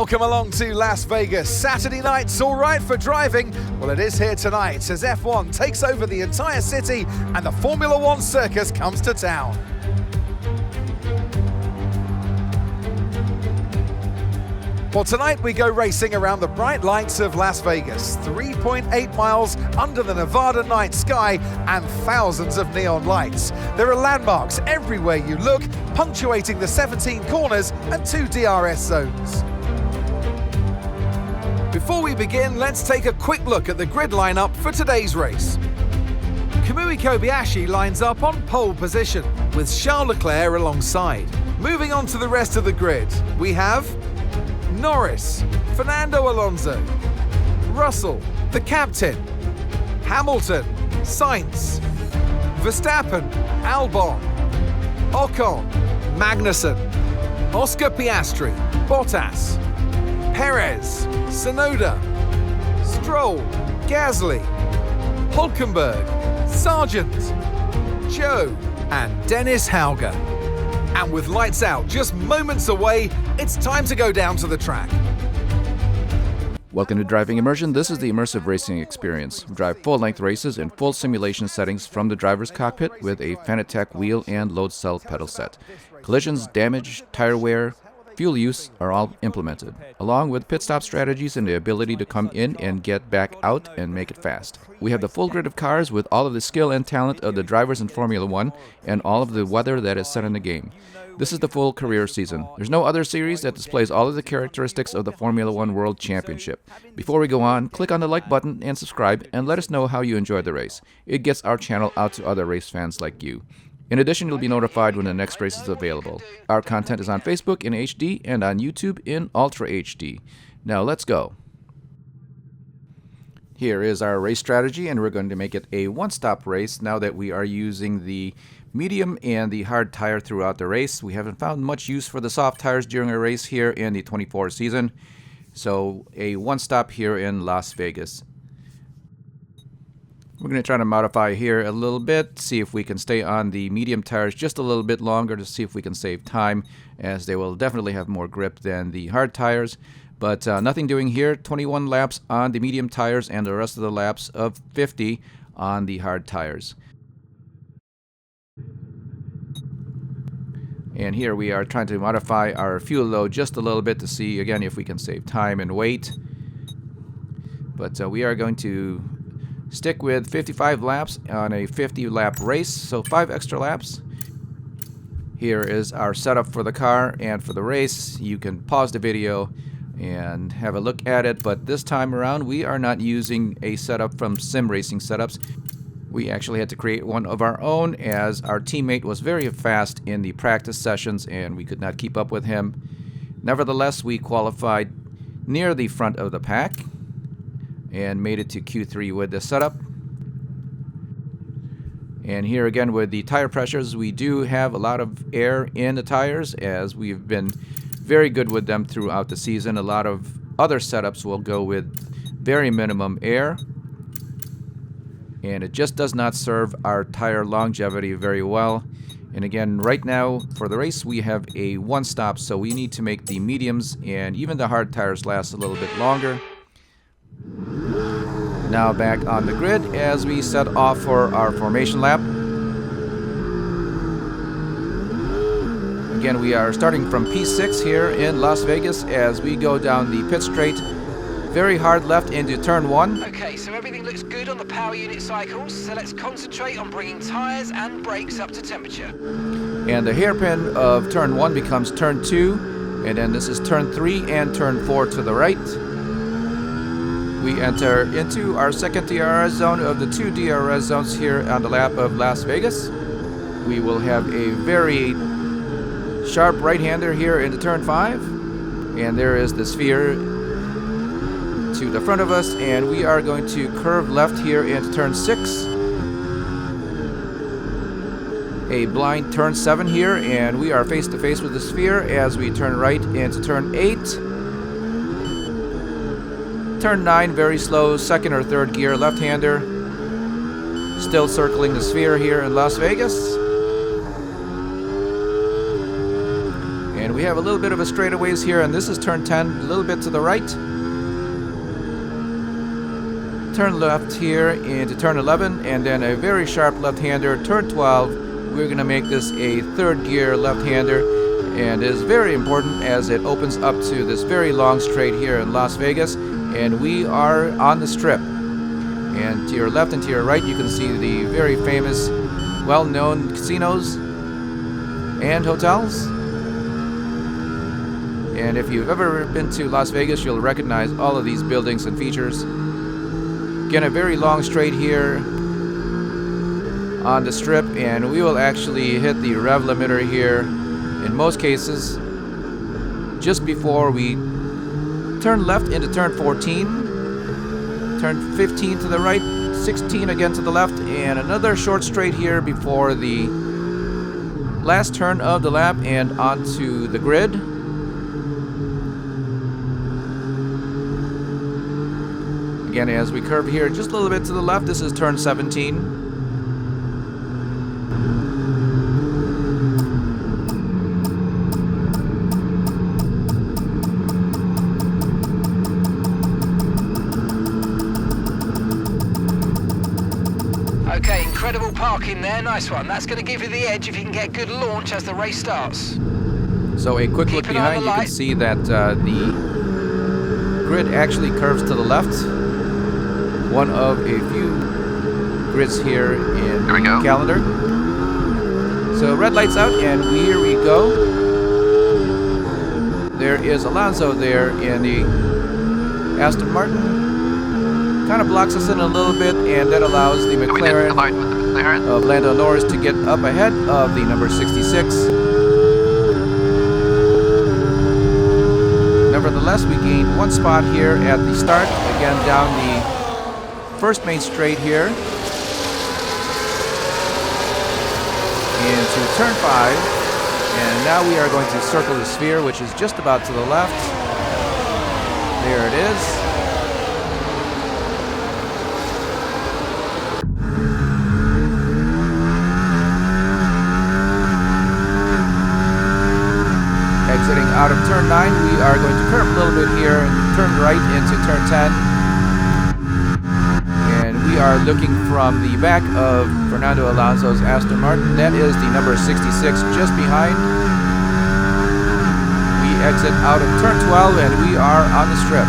Welcome along to Las Vegas. Saturday night's all right for driving. Well, it is here tonight as F1 takes over the entire city and the Formula One circus comes to town. Well, tonight we go racing around the bright lights of Las Vegas, 3.8 miles under the Nevada night sky and thousands of neon lights. There are landmarks everywhere you look, punctuating the 17 corners and 2 DRS zones. Before we begin, let's take a quick look at the grid lineup for today's race. Kamui Kobayashi lines up on pole position, with Charles Leclerc alongside. Moving on to the rest of the grid, we have Norris, Fernando Alonso, Russell, the captain, Hamilton, Sainz, Verstappen, Albon, Ocon, Magnussen, Oscar Piastri, Bottas, Perez, Tsunoda, Stroll, Gasly, Hulkenberg, Sargent, Joe, and Dennis Hauger. And with lights out just moments away, it's time to go down to the track. Welcome to Driving Immersion. This is the immersive racing experience. We drive full-length races in full simulation settings from the driver's cockpit with a Fanatec wheel and load cell pedal set. Collisions, damage, tire wear, fuel use are all implemented, along with pit stop strategies and the ability to come in and get back out and make it fast. We have the full grid of cars with all of the skill and talent of the drivers in Formula One and all of the weather that is set in the game. This is the full career season. There's no other series that displays all of the characteristics of the Formula One World Championship. Before we go on, click on the like button and subscribe and let us know how you enjoyed the race. It gets our channel out to other race fans like you. In addition, you'll be notified when the next race is available. Our content is on Facebook in HD and on YouTube in Ultra HD. Now let's go. Here is our race strategy, and we're going to make it a one-stop race now that we are using the medium and the hard tire throughout the race. We haven't found much use for the soft tires during a race here in the 24 season. So a one-stop here in Las Vegas. We're going to try to modify here a little bit, see if we can stay on the medium tires just a little bit longer to see if we can save time, as they will definitely have more grip than the hard tires. But nothing doing here, 21 laps on the medium tires and the rest of the laps of 50 on the hard tires. And here we are trying to modify our fuel load just a little bit to see again if we can save time and weight. But we are going to stick with 55 laps on a 50-lap race, so 5 extra laps. Here is our setup for the car and for the race. You can pause the video and have a look at it, but this time around we are not using a setup from sim racing setups. We actually had to create one of our own, as our teammate was very fast in the practice sessions and we could not keep up with him. Nevertheless, we qualified near the front of the pack and made it to Q3 with this setup. And here again with the tire pressures, we do have a lot of air in the tires, as we've been very good with them throughout the season. A lot of other setups will go with very minimum air, and it just does not serve our tire longevity very well. And again, right now for the race we have a one stop, so we need to make the mediums and even the hard tires last a little bit longer. Now back on the grid as we set off for our formation lap. Again, we are starting from P6 here in Las Vegas as we go down the pit straight. Very hard left into turn 1. Okay, so everything looks good on the power unit cycles, so let's concentrate on bringing tyres and brakes up to temperature. And the hairpin of turn 1 becomes turn 2, and then this is turn 3 and turn 4 to the right. We enter into our second DRS zone of the 2 DRS zones here on the lap of Las Vegas. We will have a very sharp right-hander here into turn 5, and there is the sphere to the front of us, and we are going to curve left here into turn 6. A blind turn 7 here, and we are face to face with the sphere as we turn right into turn 8. Turn 9, very slow, second or third gear left-hander. Still circling the sphere here in Las Vegas. And we we have a little bit of a straightaways here, and this is turn 10, a little bit to the right. Turn left here into turn 11, and then a very sharp left-hander, turn 12. We're going to make this a third gear left-hander, and it is very important as it opens up to this very long straight here in Las Vegas, and we are on the Strip. And to your left and to your right, you can see the very famous, well-known casinos and hotels. And if you've ever been to Las Vegas, you'll recognize all of these buildings and features. Again, a very long straight here on the Strip, and we will actually hit the rev limiter here in most cases just before we turn left into turn 14, turn 15 to the right, 16 again to the left, and another short straight here before the last turn of the lap and onto the grid. Again, as we curve here just a little bit to the left, this is turn 17. Okay, incredible parking there, nice one. That's going to give you the edge if you can get good launch as the race starts. So a quick look behind, you can see that the grid actually curves to the left. One of a few grids here in the calendar. So red lights out, and here we go. There is Alonso there in the Aston Martin. Kind of blocks us in a little bit, and that allows the McLaren of Lando Norris to get up ahead of the number 66. Nevertheless, we gained one spot here at the start, again down the first main straight here into turn 5, and now we are going to circle the sphere, which is just about to the left. There it is. Exiting out of turn 9, we are going to curve a little bit here and turn right into turn 10. We are looking from the back of Fernando Alonso's Aston Martin. That is the number 66 just behind. We exit out of turn 12, and we are on the Strip.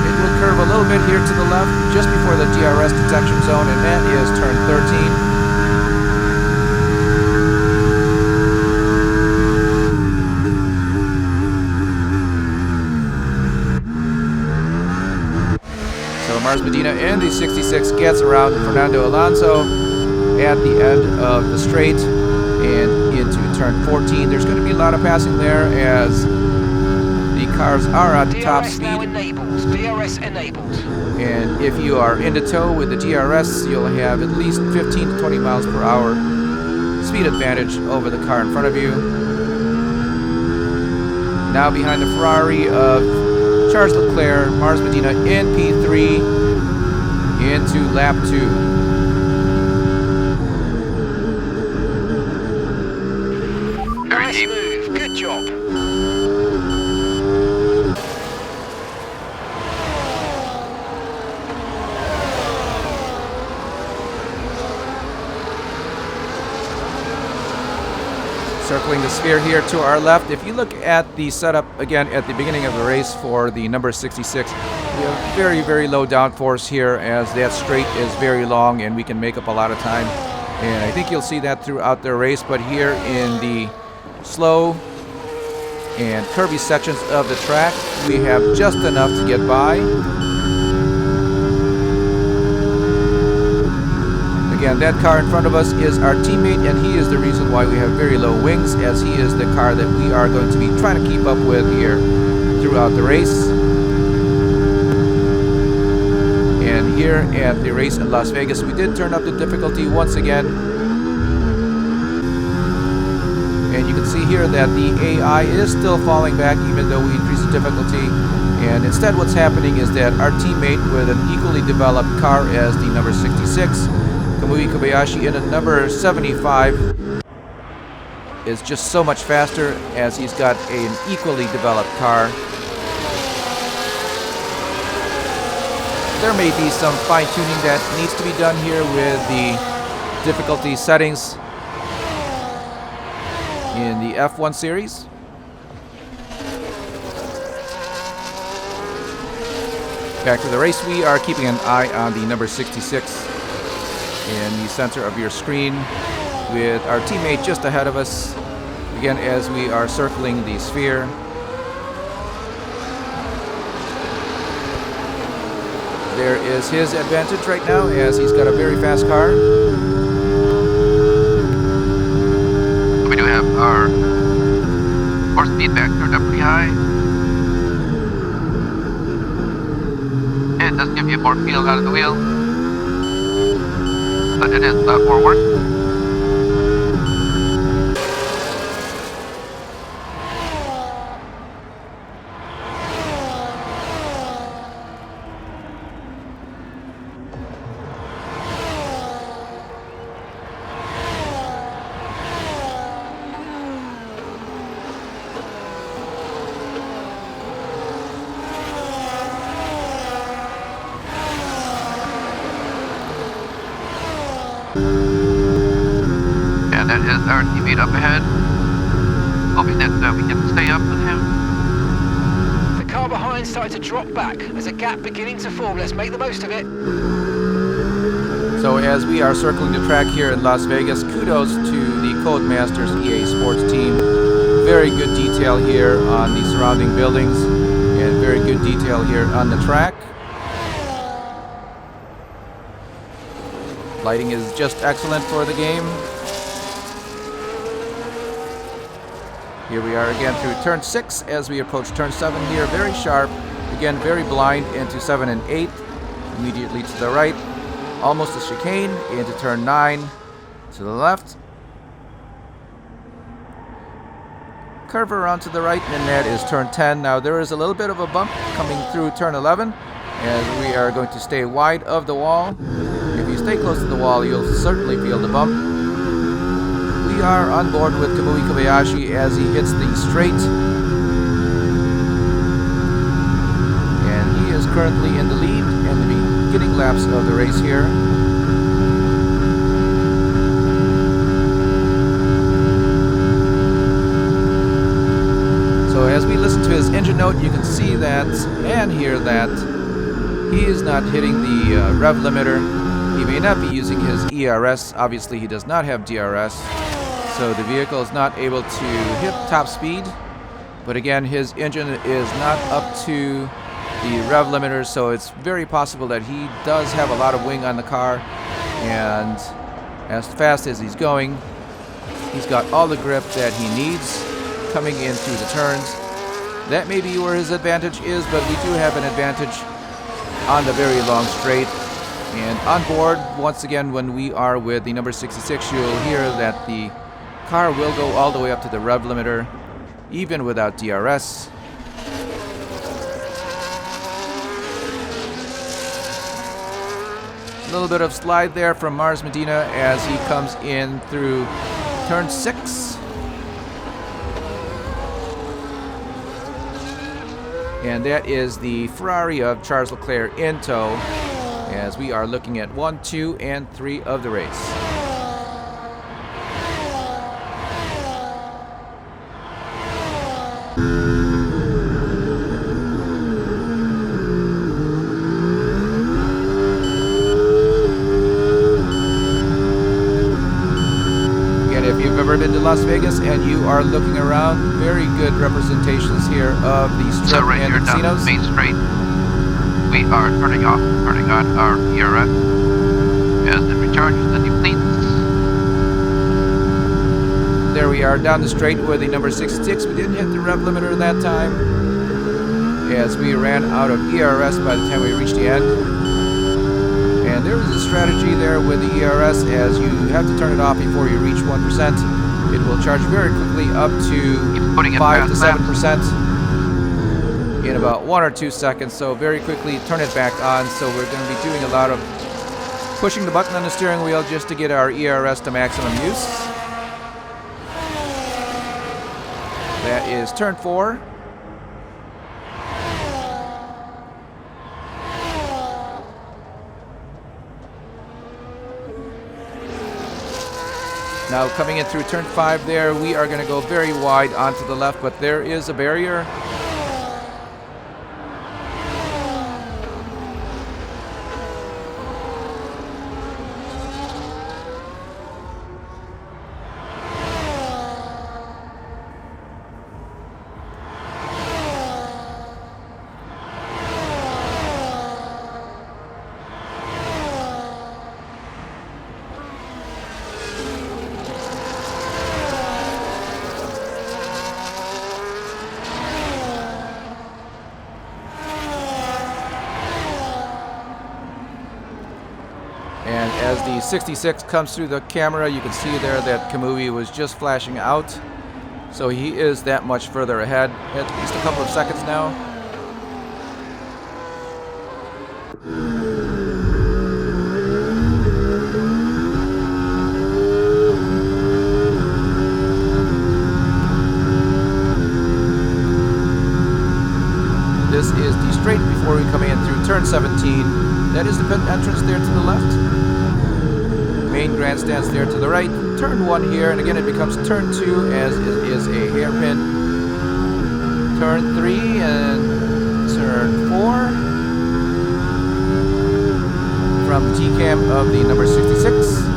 It will curve a little bit here to the left just before the DRS detection zone, and that is turn 13. Mars Medina and the 66 gets around Fernando Alonso at the end of the straight and into turn 14. There's going to be a lot of passing there as the cars are at the top speed. Now enabled. DRS enabled. And if you are in the tow with the DRS, you'll have at least 15 to 20 miles per hour speed advantage over the car in front of you. Now behind the Ferrari of Charles Leclerc, Mars Medina in P3 into lap 2. Nice move, good job. Circling the sphere here to our left. If you look at the setup again at the beginning of the race for the number 66, we have very, very low downforce here as that straight is very long and we can make up a lot of time. And I think you'll see that throughout the race, but here in the slow and curvy sections of the track, we have just enough to get by. Again, that car in front of us is our teammate, and he is the reason why we have very low wings, as he is the car that we are going to be trying to keep up with here throughout the race. And here at the race in Las Vegas, we did turn up the difficulty once again. And you can see here that the AI is still falling back even though we increase the difficulty. And instead what's happening is that our teammate with an equally developed car as the number 66, Kamui Kobayashi in a number 75, is just so much faster as he's got an equally developed car. There may be some fine-tuning that needs to be done here with the difficulty settings in the F1 series. Back to the race, we are keeping an eye on the number 66 in the center of your screen with our teammate just ahead of us, again as we are circling the sphere. There is his advantage right now as he's got a very fast car. We do have our force feedback turned up pretty high. It does give you more feel out of the wheel, but it is a lot more work. And that is our teammate up ahead. Hoping that we can stay up with him. The car behind started to drop back. There's a gap beginning to form. Let's make the most of it. So as we are circling the track here in Las Vegas, kudos to the Codemasters EA Sports team. Very good detail here on the surrounding buildings and very good detail here on the track. Lighting is just excellent for the game. Here we are again through turn 6 as we approach turn 7 here. Very sharp, again very blind into 7 and 8. Immediately to the right, almost a chicane into turn 9 to the left. Curve around to the right, and that is turn 10. Now there is a little bit of a bump coming through turn 11 as we are going to stay wide of the wall. If you stay close to the wall, you'll certainly feel the bump. We are on board with Kamui Kobayashi as he hits the straight. And he is currently in the lead in the beginning laps of the race here. So as we listen to his engine note, you can see that and hear that he is not hitting the rev limiter. He may not be using his ERS. Obviously, he does not have DRS. So the vehicle is not able to hit top speed. But again, his engine is not up to the rev limiter. So it's very possible that he does have a lot of wing on the car. And as fast as he's going, he's got all the grip that he needs coming in through the turns. That may be where his advantage is, but we do have an advantage on the very long straight. And on board, once again, when we are with the number 66, you'll hear that the car will go all the way up to the rev limiter, even without DRS. A little bit of slide there from Mars Medina as he comes in through turn 6. And that is the Ferrari of Charles Leclerc in tow as we are looking at 1, 2, and 3 of the race. If you've ever been to Las Vegas and you are looking around, very good representations here of the strip So right and here the down casinos. Main Street, we are turning on our ERS as it recharges and depletes. There we are down the straight with the number 66. We didn't hit the rev limiter that time as we ran out of ERS by the time we reached the end. And there is a strategy there with the ERS as you have to turn it off before you reach 1%. It will charge very quickly up to 5 to 7% in about 1 or 2 seconds. So very quickly turn it back on. So we're going to be doing a lot of pushing the button on the steering wheel just to get our ERS to maximum use. That is turn 4. Now coming in through turn 5 there, we are going to go very wide onto the left, but there is a barrier. And as the 66 comes through the camera, you can see there that Kamui was just flashing out. So he is that much further ahead, at least a couple of seconds now. This is the straight before we come in through turn 17. That is the pit entrance there to the left. Main grandstands there to the right. Turn 1 here, and again it becomes turn 2 as it is a hairpin. Turn 3 and turn 4. From the T-cam of the number 66.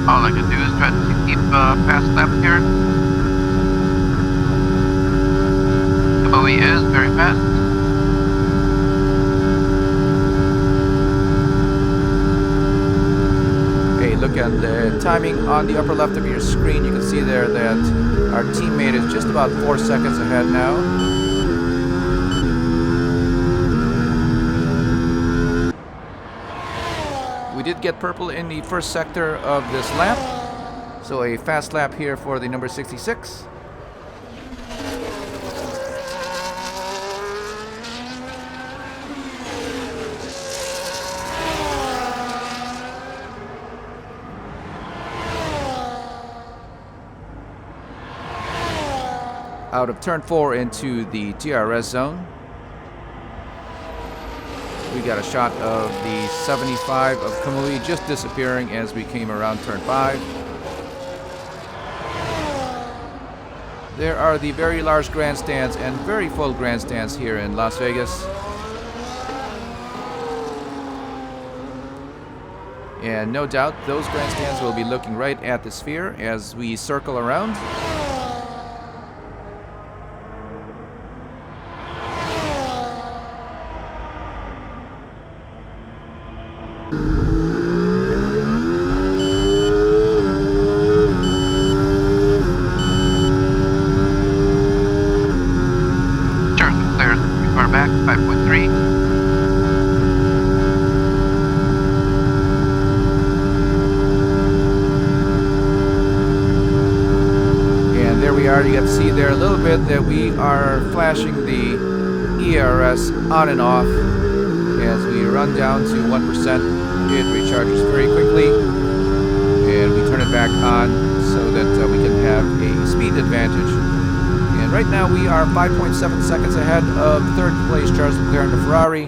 All I can do is try to keep fast laps here. Kamui is very fast. Okay, look at the timing on the upper left of your screen. You can see there that our teammate is just about 4 seconds ahead now. We did get purple in the first sector of this lap, so a fast lap here for the number 66. Out of turn 4 into the DRS zone. We got a shot of the 75 of Kamui just disappearing as we came around turn 5. There are the very large grandstands and very full grandstands here in Las Vegas. And no doubt those grandstands will be looking right at the sphere as we circle around. Back 5.3. And there we are. You got to see there a little bit that we are flashing the ERS on and off as we run down to 1%. It recharges very quickly, and we turn it back on so that we can have a speed advantage. Right now we are 5.7 seconds ahead of third place Charles Leclerc in the Ferrari.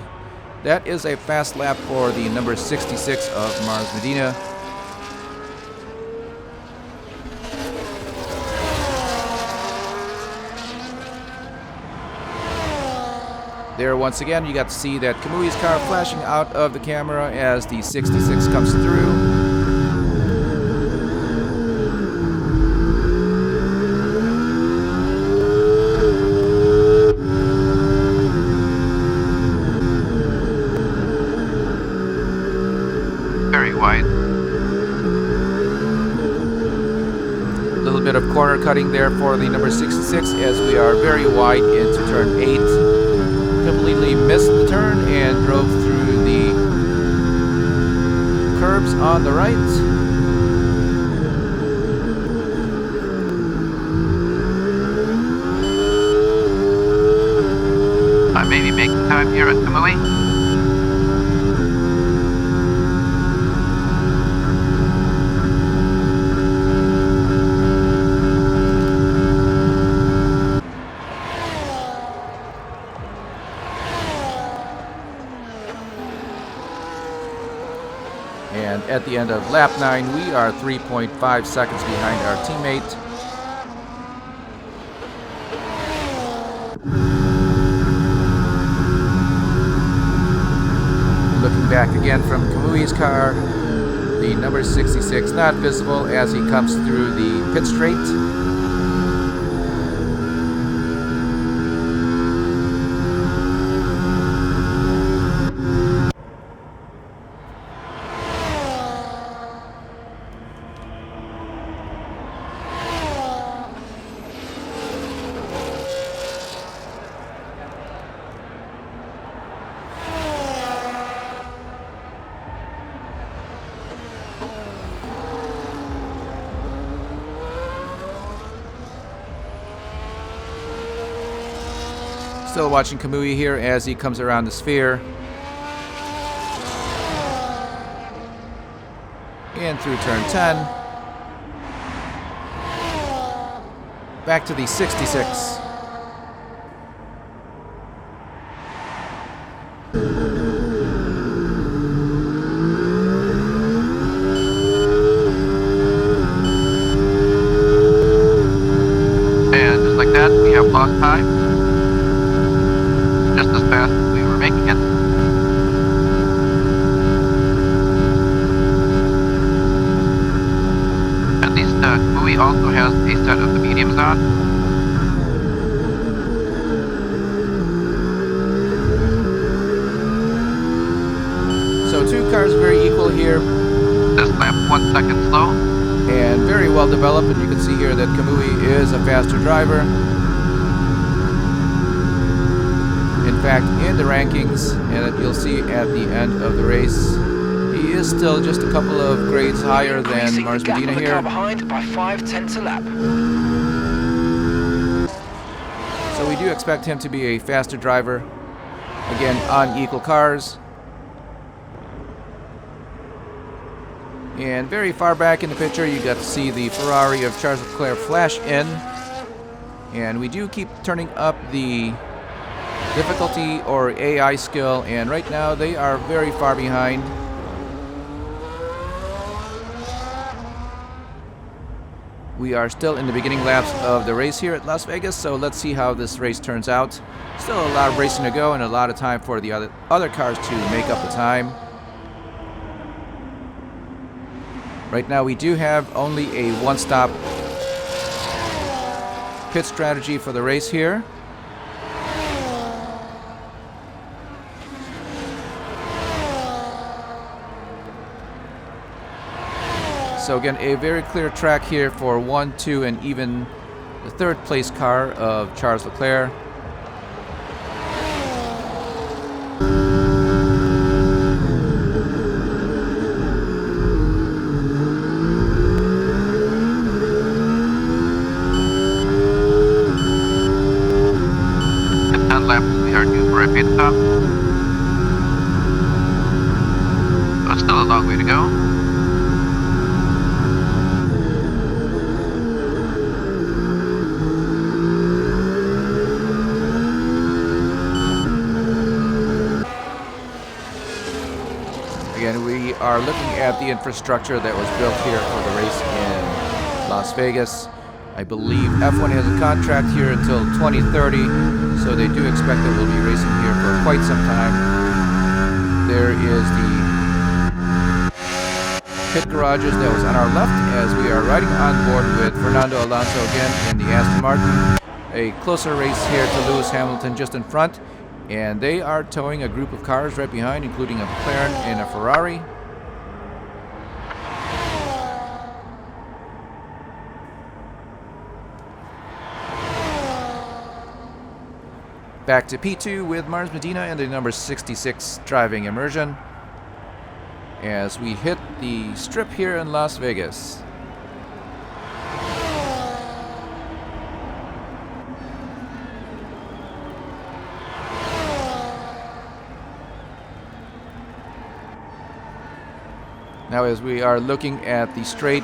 That is a fast lap for the number 66 of Mars Medina. There once again you got to see that Kamui's car flashing out of the camera as the 66 comes through. cutting there for the number 66 as we are very wide into turn 8. Completely missed the turn and drove through the curbs on the right. I may be making time here at Kamui. And at the end of lap 9, we are 3.5 seconds behind our teammate. Looking back again from Kamui's car, the number 66 not visible as he comes through the pit straight. Still watching Kamui here as he comes around the sphere. And through turn 10. Back to the 66. And just like that, we have lost time. Just as fast as we were making it. At least Kamui also has a set of the mediums on. So two cars very equal here. This lap 1 second slow. And very well developed, and you can see here that Kamui is a faster driver. In fact, in the rankings, and you'll see at the end of the race, he is still just a couple of grades higher than Mars Medina here. Car behind by 5/10 a lap. So we do expect him to be a faster driver, again on equal cars. And very far back in the picture, you got to see the Ferrari of Charles Leclerc flash in. And we do keep turning up the difficulty or AI skill, and right now they are very far behind. We are still in the beginning laps of the race here at Las Vegas, so let's see how this race turns out. Still a lot of racing to go and a lot of time for the other cars to make up the time. Right now we do have only a one-stop pit strategy for the race here. So again, a very clear track here for 1, 2, and even the third place car of Charles Leclerc. In 10 laps, we are due for a pit stop. But still a long way to go. Again, we are looking at the infrastructure that was built here for the race in Las Vegas. I believe F1 has a contract here until 2030, so they do expect that we'll be racing here for quite some time. There is the pit garages that was on our left as we are riding on board with Fernando Alonso again in the Aston Martin. A closer race here to Lewis Hamilton just in front. And they are towing a group of cars right behind, including a McLaren and a Ferrari. Back to P2 with Mars Medina and the number 66 Driving Immersion as we hit the strip here in Las Vegas. Now as we are looking at the straight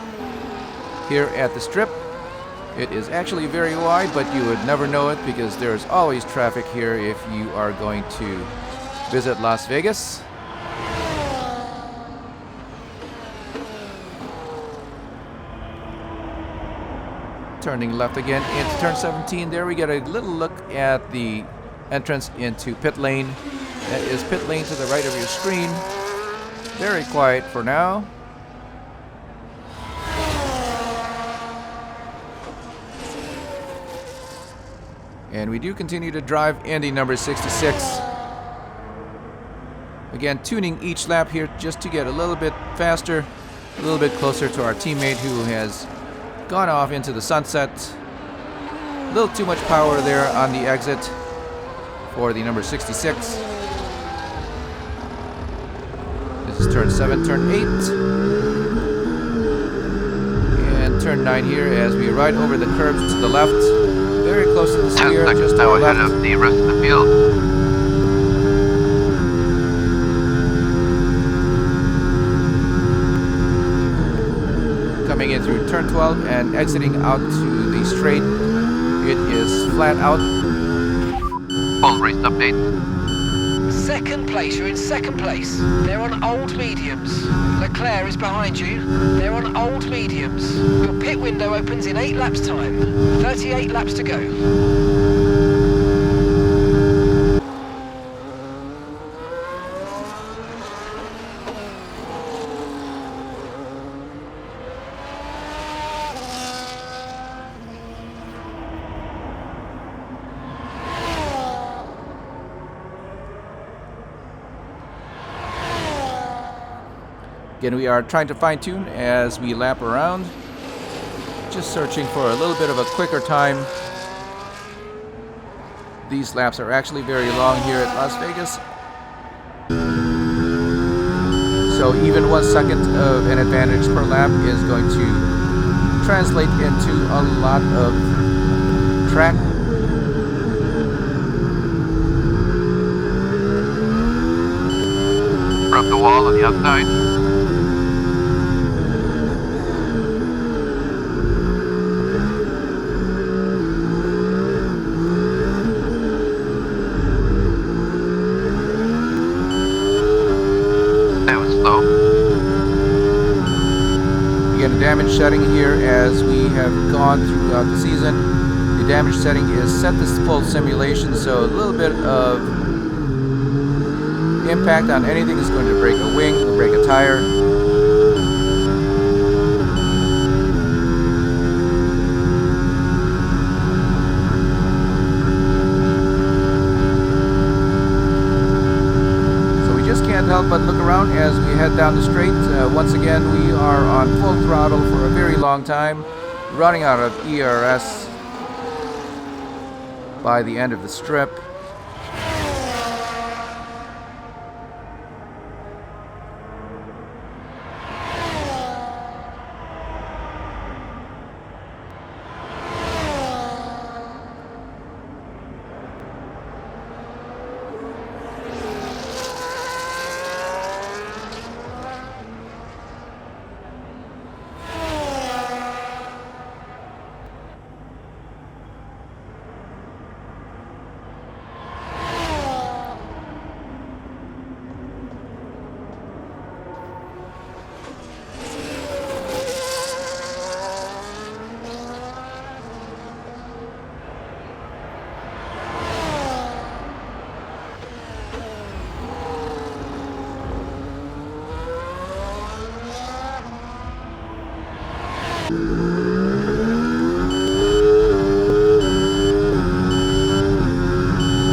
here at the strip, it is actually very wide, but you would never know it because there's always traffic here if you are going to visit Las Vegas. Turning left again into turn 17. There we get a little look at the entrance into pit lane. That is pit lane to the right of your screen. Very quiet for now. And we do continue to drive Indy number 66. Again, tuning each lap here just to get a little bit faster, a little bit closer to our teammate who has gone off into the sunset. A little too much power there on the exit for the number 66. This is turn 7, turn 8. And turn 9 here as we ride over the curbs to the left. Very close to the 10 sphere, seconds just to now our ahead left. of the rest of the field. Coming in through turn 12 and exiting out to the straight. It is flat out. Full race update. Second place, you're in second place. They're on old mediums. Leclerc is behind you. They're on old mediums. Your pit window opens in 8 laps time. 38 laps to go. Again, we are trying to fine-tune as we lap around. Just searching for a little bit of a quicker time. These laps are actually very long here at Las Vegas. So even 1 second of an advantage per lap is going to translate into a lot of track. From the wall on the outside. Damage setting here as we have gone throughout the season. The damage setting is set to full simulation, so a little bit of impact on anything is going to break a wing, break a tire. Can't help but look around as we head down the straight. Once again, we are on full throttle for a very long time, running out of ERS by the end of the strip.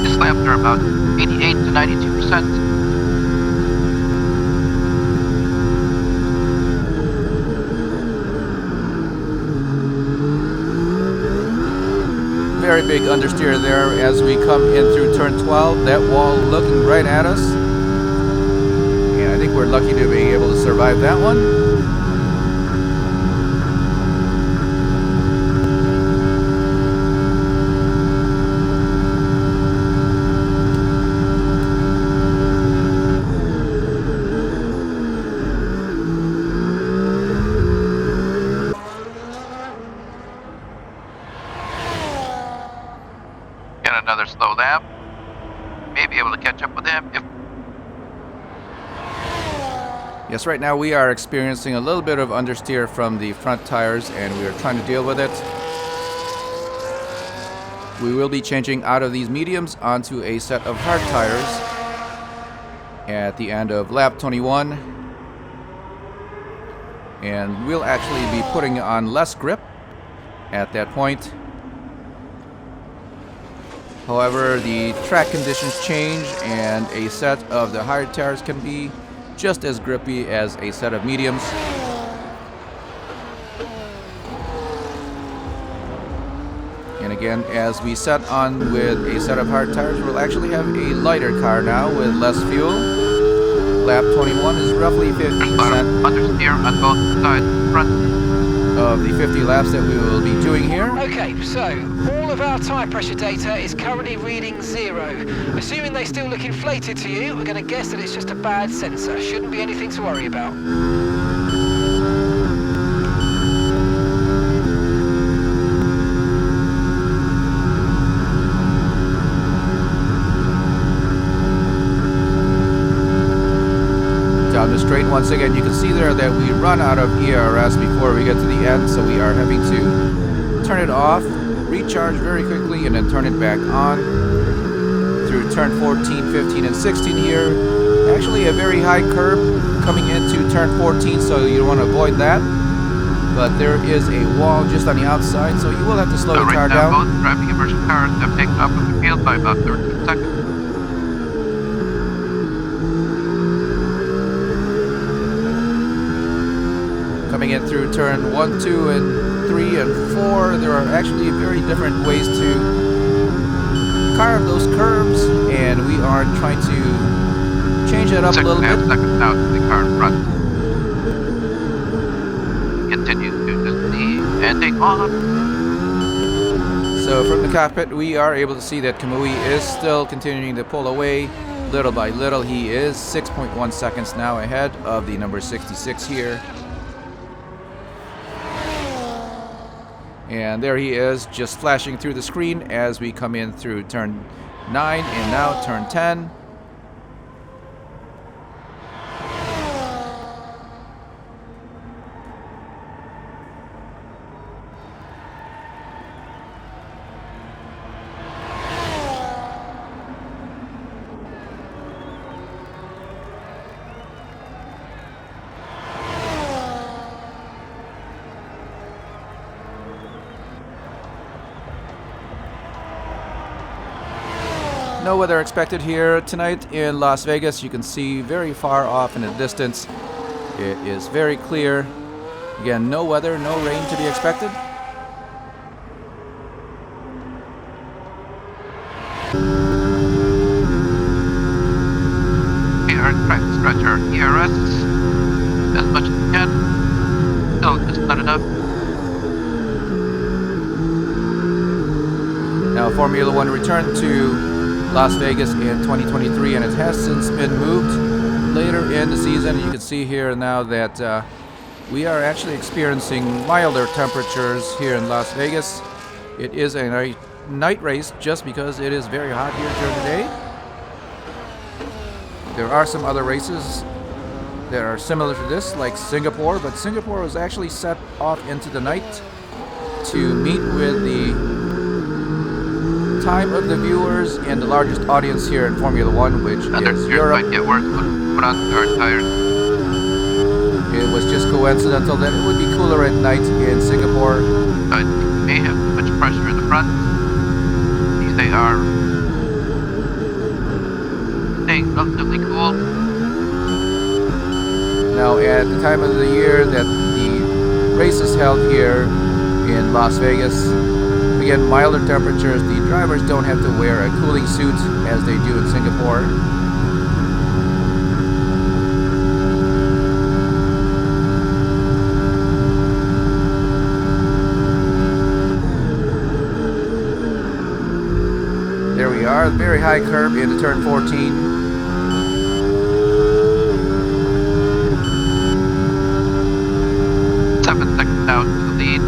This lap are about 88 to 92%. very big understeer there as we come in through turn 12. That wall looking right at us. And I think we're lucky to be able to survive that one. Another slow lap. May be able to catch up with him if. Yes, right now we are experiencing a little bit of understeer from the front tires, and we are trying to deal with it. We will be changing out of these mediums onto a set of hard tires at the end of lap 21. And we'll actually be putting on less grip at that point. However, the track conditions change, and a set of the hard tires can be just as grippy as a set of mediums. And again, as we set on with a set of hard tires, we'll actually have a lighter car now with less fuel. Lap 21 is roughly 50% understeer on both sides, front. Of the 50 laps that we will be doing here. Okay, so all of our tyre pressure data is currently reading 0. Assuming they still look inflated to you, we're going to guess that it's just a bad sensor. Shouldn't be anything to worry about. Down the straight, once again, you can see there that we run out of ERS before we get to the end, so we are having to turn it off, recharge very quickly, and then turn it back on through turn 14, 15, and 16 here. Actually a very high curb coming into turn 14, so you want to avoid that. But there is a wall just on the outside, so you will have to slow the car Right now, down. both driving immersion cars have taken off of the field by about 13 seconds. Coming in through turn 1, 2, and 3, and 4, there are actually very different ways to carve those curves, and we are trying to change that up a little bit. 6.5 seconds now to the car in front. Continue to just knee and take off. So from the cockpit, we are able to see that Kamui is still continuing to pull away little by little. He is 6.1 seconds now ahead of the number 66 here. And there he is, just flashing through the screen as we come in through turn 9 and now turn 10. No weather expected here tonight in Las Vegas. You can see very far off in the distance. It is very clear. Again, no weather, no rain to be expected. We are trying to stretch our ERS as much as we can. Still, just not enough. Now, Formula One returned to Las Vegas in 2023, and it has since been moved later in the season. You can see here now that we are actually experiencing milder temperatures here in Las Vegas. It is a night race just because it is very hot here during the day. There are some other races that are similar to this, like Singapore, but Singapore was actually set off into the night to meet with the time of the viewers and the largest audience here in Formula One, which is Europe. Might get worse, put on the hard tires. It was just coincidental that it would be cooler at night in Singapore. But you may have too much pressure in the front. They are staying relatively cool. Now, at the time of the year that the race is held here in Las Vegas, again, milder temperatures. The drivers don't have to wear a cooling suit as they do in Singapore. There we are, very high curve into turn 14. 7 seconds out to the lead.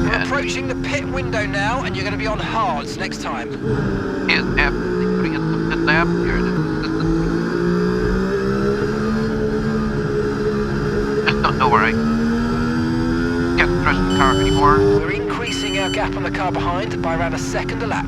We're approaching the pit window now, and you're going to be on hards next time. He is absolutely putting in some pit laps here. Just don't know where I can't trust the car anymore. We're increasing our gap on the car behind by around a second a lap.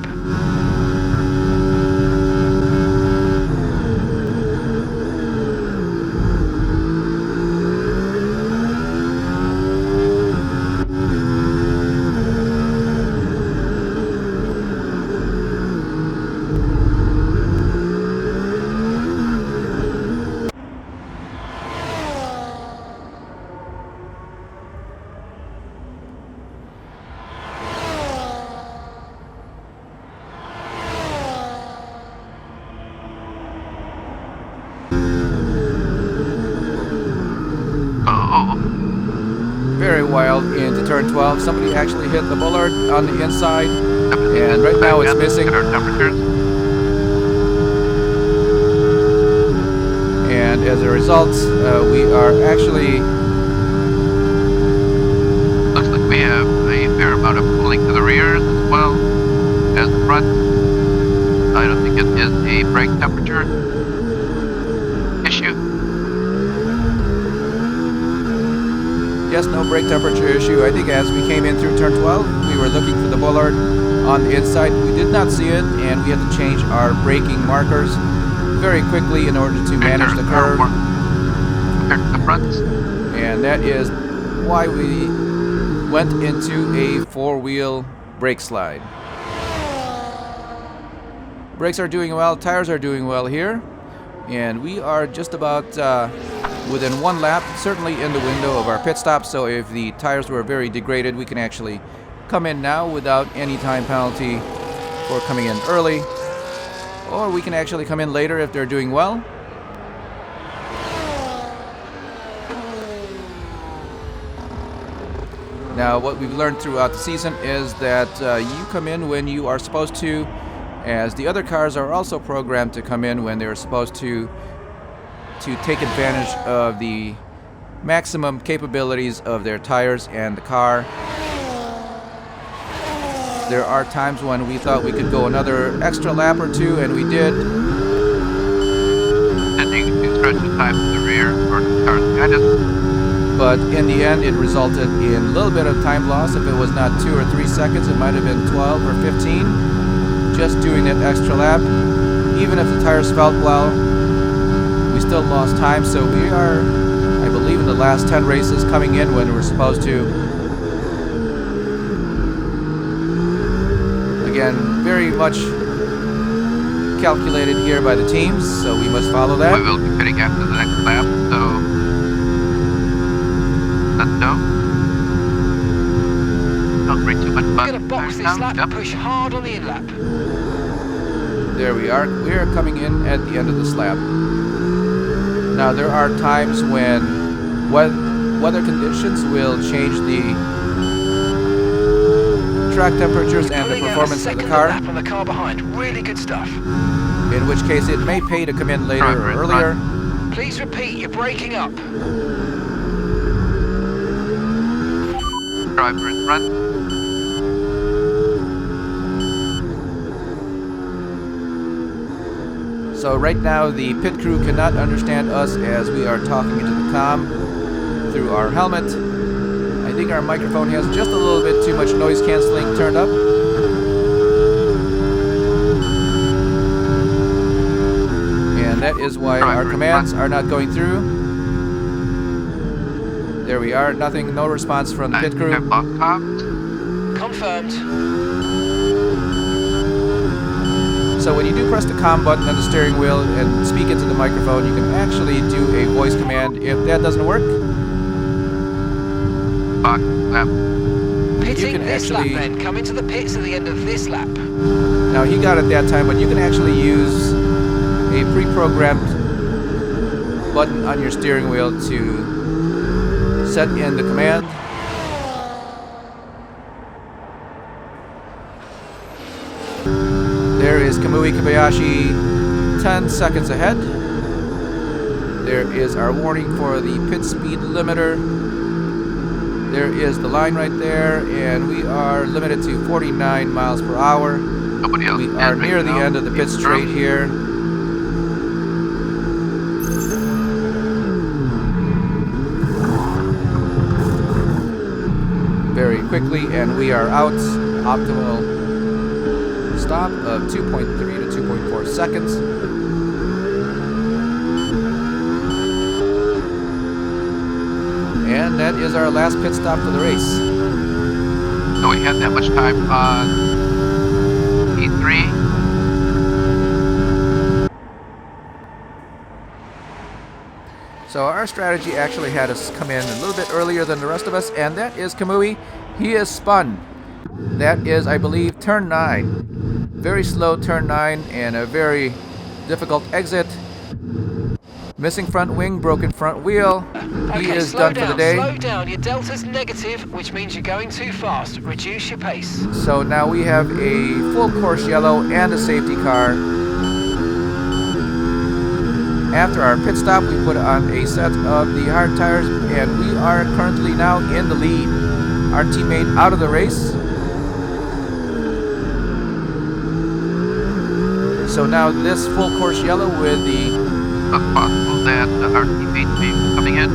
Very wild into turn 12. Somebody actually hit the bollard on the inside, and right now it's missing. And as a result, we are actually... Looks like we have a fair amount of cooling to the rears as well as the front. I don't think it is a brake temperature issue. Yes, no brake temperature issue. I think as we came in through turn 12, we were looking for the bollard on the inside. We did not see it, and we had to change our braking markers very quickly in order to manage the curve. Compared to the front. And that is why we went into a four-wheel brake slide. Brakes are doing well, tires are doing well here, and we are just about within one lap, certainly in the window of our pit stop. So if the tires were very degraded, we can actually come in now without any time penalty for coming in early, or we can actually come in later if they're doing well. Now, what we've learned throughout the season is that you come in when you are supposed to, as the other cars are also programmed to come in when they're supposed to take advantage of the maximum capabilities of their tires and the car. There are times when we thought we could go another extra lap or two, and we did. And you can stretch the time to the rear or the cars behind us. But in the end, it resulted in a little bit of time loss. If it was not 2 or 3 seconds, it might have been 12 or 15. Just doing that extra lap. Even if the tires felt well, we still lost time. So we are, I believe, in the last 10 races coming in when we're supposed to. Again, very much calculated here by the teams, so we must follow that. We will be pitting after the next lap, so let's go. Don't break too much We're button. going to box this lap and push hard on the in-lap. There we are. We are coming in at the end of this lap. Now, there are times when weather conditions will change the track temperatures and the performance of the car. Lap on the car behind. Really good stuff. In which case, it may pay to come in later or earlier. Please repeat, you're breaking up. Driver in front. So right now, the pit crew cannot understand us as we are talking into the comm through our helmet. I think our microphone has just a little bit too much noise canceling turned up. And that is why our commands are not going through. There we are, nothing, no response from the pit crew. Confirmed. So when you do press the comm button on the steering wheel and speak into the microphone, you can actually do a voice command. If that doesn't work, box lap. Pitting can this actually- lap then. Come into the pits at the end of this lap. Now he got it that time, but you can actually use a pre-programmed button on your steering wheel to set in the command. There is Kamui Kobayashi 10 seconds ahead. There is our warning for the pit speed limiter. There is the line right there, and we are limited to 49 miles per hour. Nobody else. We are near the end of the pit straight here. Very quickly, and we are out. Optimal stop of 2.3 to 2.4 seconds. And that is our last pit stop for the race. So we had that much time on E3. So our strategy actually had us come in a little bit earlier than the rest of us, and that is Kamui. He is spun. That is, I believe, turn 9. Very slow turn 9 and a very difficult exit. Missing front wing, broken front wheel. He Okay, is slow done down, for the day. Slow down. Your delta's negative, which means you're going too fast. Reduce your pace. So now we have a full course yellow and a safety car. After our pit stop, we put on a set of the hard tires, and we are currently now in the lead. Our teammate out of the race. So now this full course yellow with the... So it's possible that our teammate may be coming in.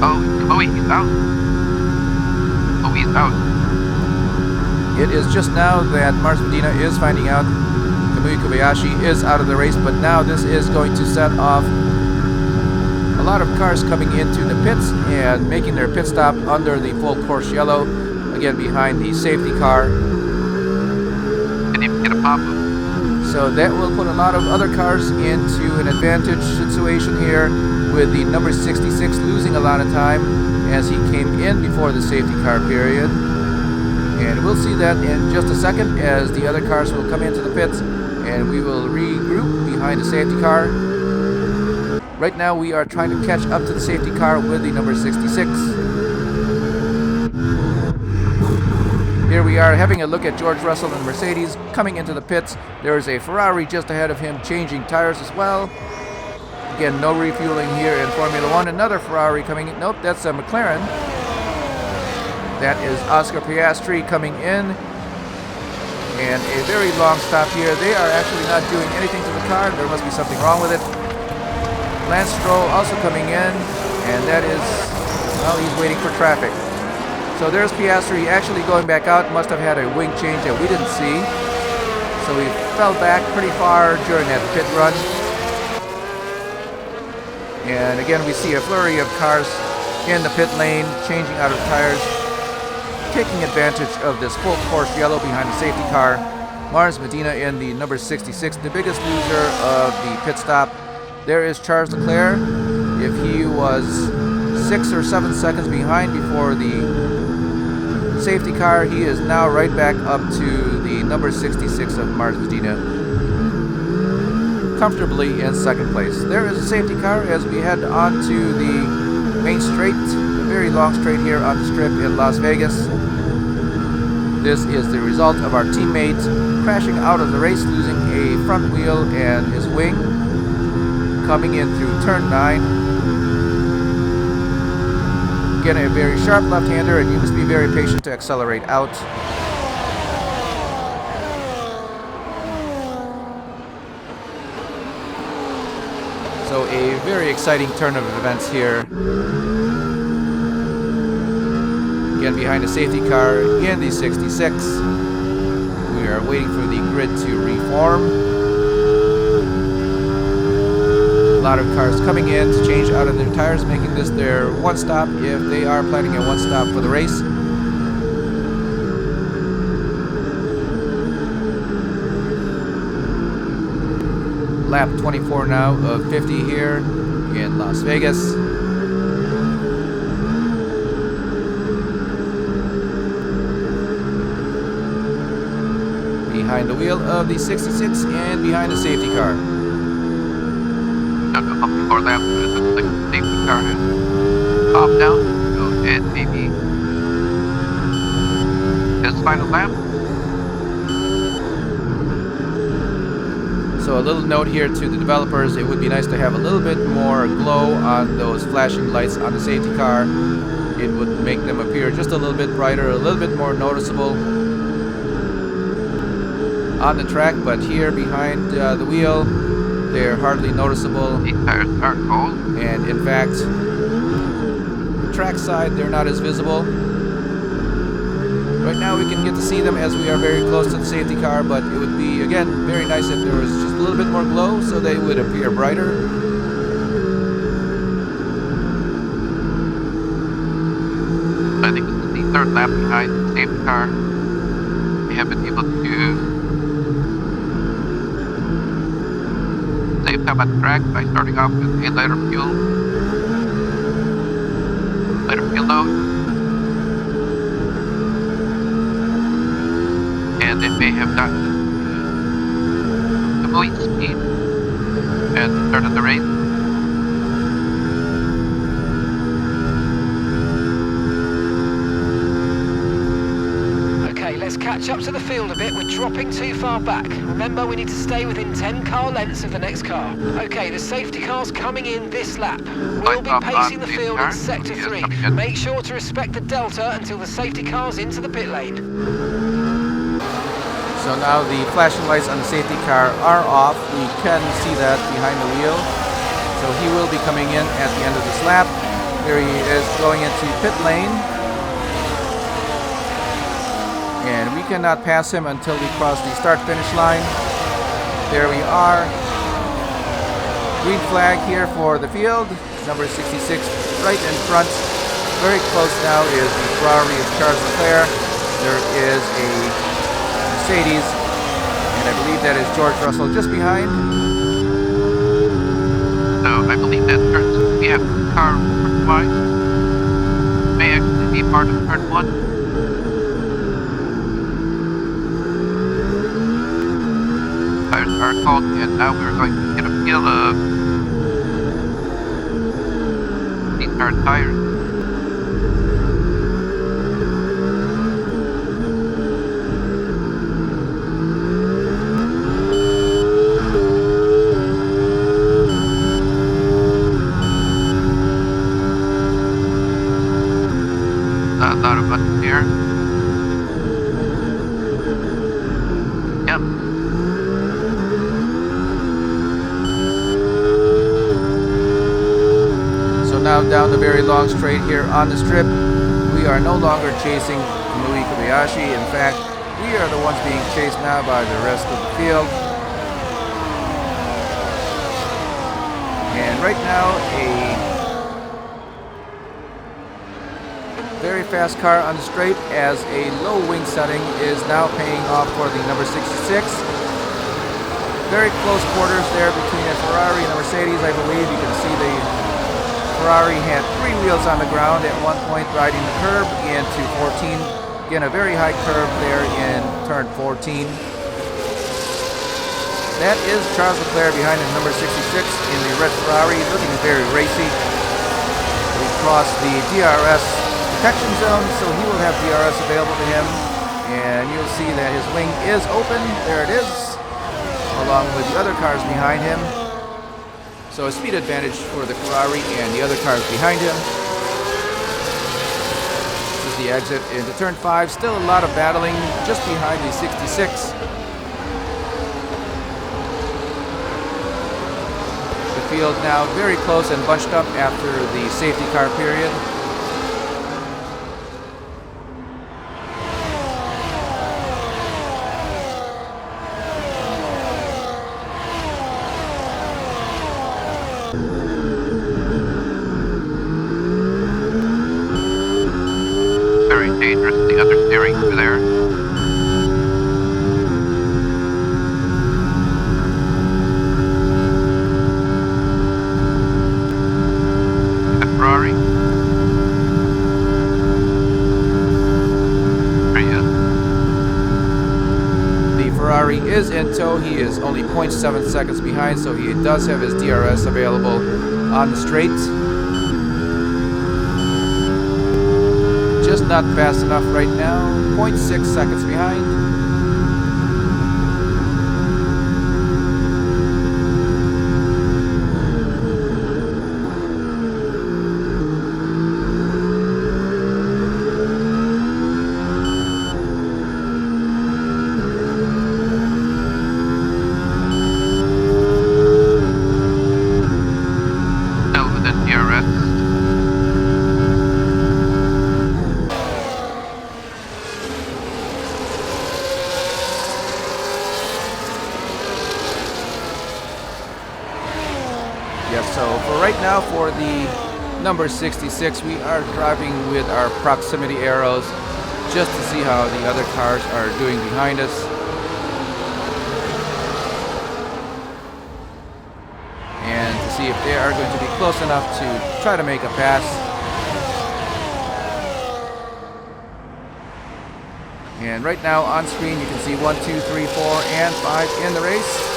Oh, Kamui, he's out. Oh, he's out. It is just now that Mars Medina is finding out Kamui Kobayashi is out of the race, but now this is going to set off a lot of cars coming into the pits and making their pit stop under the full course yellow, again behind the safety car. Didn't even get a pop-up. So that will put a lot of other cars into an advantage situation here, with the number 66 losing a lot of time as he came in before the safety car period. And we'll see that in just a second as the other cars will come into the pits and we will regroup behind the safety car. Right now we are trying to catch up to the safety car with the number 66. Here we are having a look at George Russell and Mercedes coming into the pits. There is a Ferrari just ahead of him changing tires as well. Again, no refueling here in Formula One. Another Ferrari coming in. Nope, that's a McLaren. That is Oscar Piastri coming in. And a very long stop here. They are actually not doing anything to the car. There must be something wrong with it. Lance Stroll also coming in. And that is, well, he's waiting for traffic. So there's Piastri actually going back out. Must have had a wing change that we didn't see. So he fell back pretty far during that pit run. And again, we see a flurry of cars in the pit lane, changing out of tires, taking advantage of this full course yellow behind the safety car. Mars Medina in the number 66, the biggest loser of the pit stop. There is Charles Leclerc. If he was 6 or 7 seconds behind before the safety car, he is now right back up to the number 66 of Mars Medina, comfortably in second place. There is a safety car as we head onto the main straight, a very long straight here on the strip in Las Vegas. This is the result of our teammate crashing out of the race, losing a front wheel and his wing, coming in through turn 9. Again, a very sharp left-hander, and you must be very patient to accelerate out. So a very exciting turn of events here. Again, behind the safety car in the 66. We are waiting for the grid to reform. A lot of cars coming in to change out of their tires, making this their one stop if they are planning a one stop for the race. Lap 24 now of 50 here in Las Vegas. behind the wheel of the 66 and behind the safety car. Not go up before that, but it looks like the safety car has popped down. Go ahead, maybe. His final lap. So a little note here to the developers, it would be nice to have a little bit more glow on those flashing lights on the safety car. It would make them appear just a little bit brighter, a little bit more noticeable on the track, but here behind the wheel, they're hardly noticeable. These tires are cold. And in fact, the track side, they're not as visible. Right now we can get to see them as we are very close to the safety car, but it would be, again, very nice if there was just a little bit more glow so they would appear brighter. I think this is the third lap behind the safety car. We have been able to save time at the track by starting off with a lighter fuel load. And they may have gotten Kamui speed at the start of the race. Okay, let's catch up to the field a bit. We're dropping too far back. Remember, we need to stay within 10 car lengths of the next car. Okay, the safety car's coming in this lap. We'll be pacing the field in sector 3. Make sure to respect the delta until the safety car's into the pit lane. So now the flashing lights on the safety car are off. We can see that behind the wheel. So he will be coming in at the end of this lap. Here he is going into pit lane. And we cannot pass him until we cross the start-finish line. There we are. Green flag here for the field. Number 66 right in front. Very close now is the Ferrari of Charles Leclerc. There is a Mercedes, and I believe that is George Russell just behind. So I believe that we have car number 5 may actually be part of turn 1. Tires are cold, and now we're going to get a feel of these are tires. A lot of buttons here. Yep. So now down the very long straight here on the strip, we are no longer chasing Kamui Kobayashi. In fact, we are the ones being chased now by the rest of the field. And right now, a very fast car on the straight as a low wing setting is now paying off for the number 66. Very close quarters there between a Ferrari and a Mercedes. I believe you can see the Ferrari had 3 wheels on the ground at one point riding the curb into 14. Again, a very high curve there in turn 14. That is Charles Leclerc behind the number 66 in the red Ferrari, looking very racy. We crossed the DRS protection zone, so he will have DRS available to him, and you'll see that his wing is open. There it is, along with the other cars behind him. So a speed advantage for the Ferrari and the other cars behind him. This is the exit into turn 5. Still a lot of battling just behind the 66. The field now very close and bunched up after the safety car period. Very dangerous, the other steering over there. The Ferrari. Ferrari is in tow. He is only 0.7 seconds behind, so he does have his DRS available on the straight. Just not fast enough right now. 0.6 seconds behind. Yes, so for right now, for the number 66, we are driving with our proximity arrows just to see how the other cars are doing behind us. And to see if they are going to be close enough to try to make a pass. And right now on screen you can see 1, 2, 3, 4, and 5 in the race.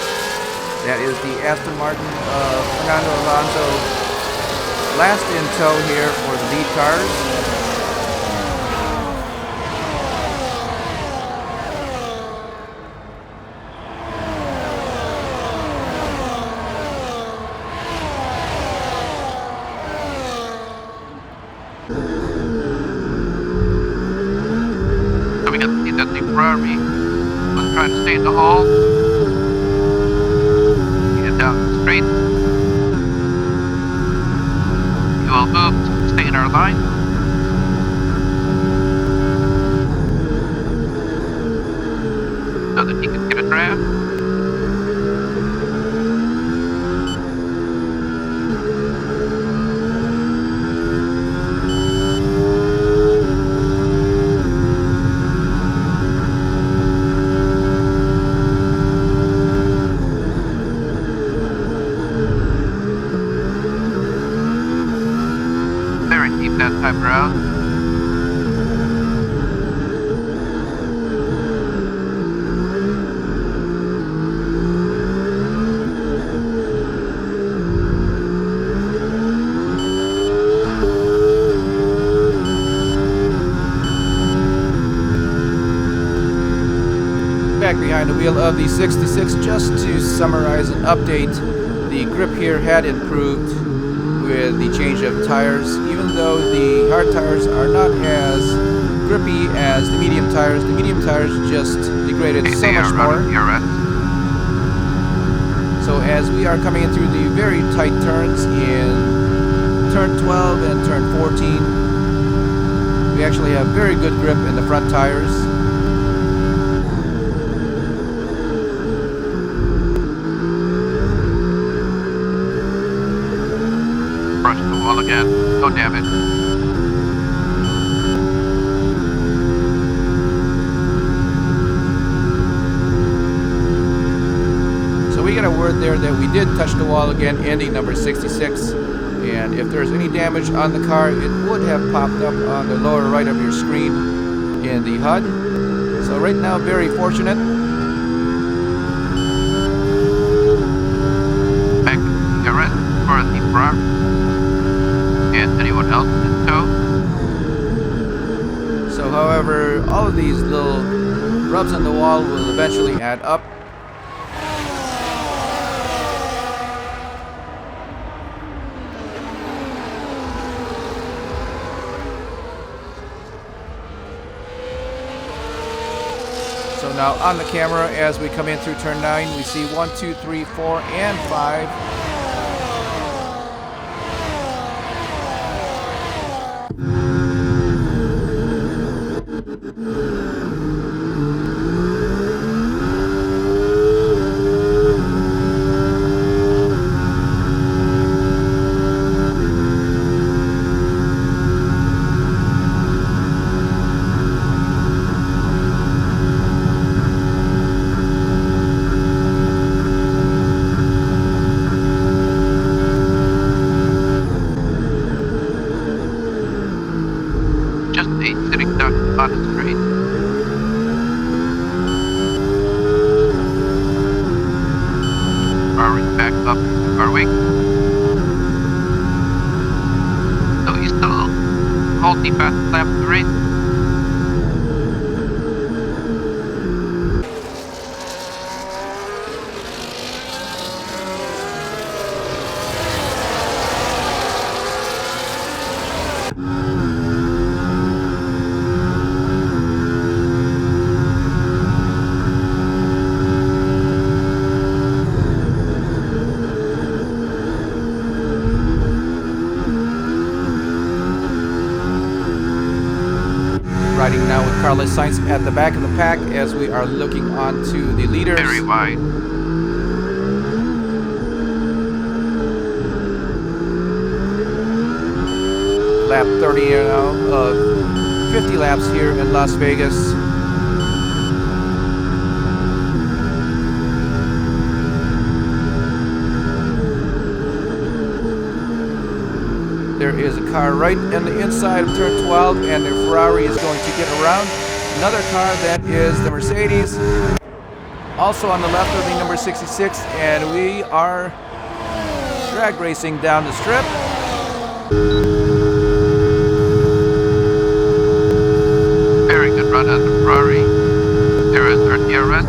That is the Aston Martin of Fernando Alonso, last in tow here for the lead cars. So we got to see that the Ferrari was trying to stay in the hole. Down straight. You will move to stay in our line. So that he can get a draft. That time around. Back behind the wheel of the 66, just to summarize and update, the grip here had improved with the change of tires. Even though the hard tires are not as grippy as the medium tires just degraded so much more. So as we are coming in through the very tight turns in turn 12 and turn 14, we actually have very good grip in the front tires. Brush the wall again. No damage. So we get a word there that we did touch the wall again, ending number 66. And if there's any damage on the car, it would have popped up on the lower right of your screen in the HUD. So right now, very fortunate. Back to the rest for the Ferrari. And anyone else in tow? So however, all of these little rubs on the wall will eventually add up. So now on the camera, as we come in through turn 9, we see 1, 2, 3, 4, and 5. the fastest lap of the race. Riding now with Carlos Sainz at the back of the pack as we are looking onto the leaders. Very wide. Lap 30 now, 50 laps here in Las Vegas. There is a car right in the inside of turn 12, and the Ferrari is going to get around another car that is the Mercedes. Also on the left of the number 66, and we are drag racing down the strip. Very good run on the Ferrari. There is our DRS.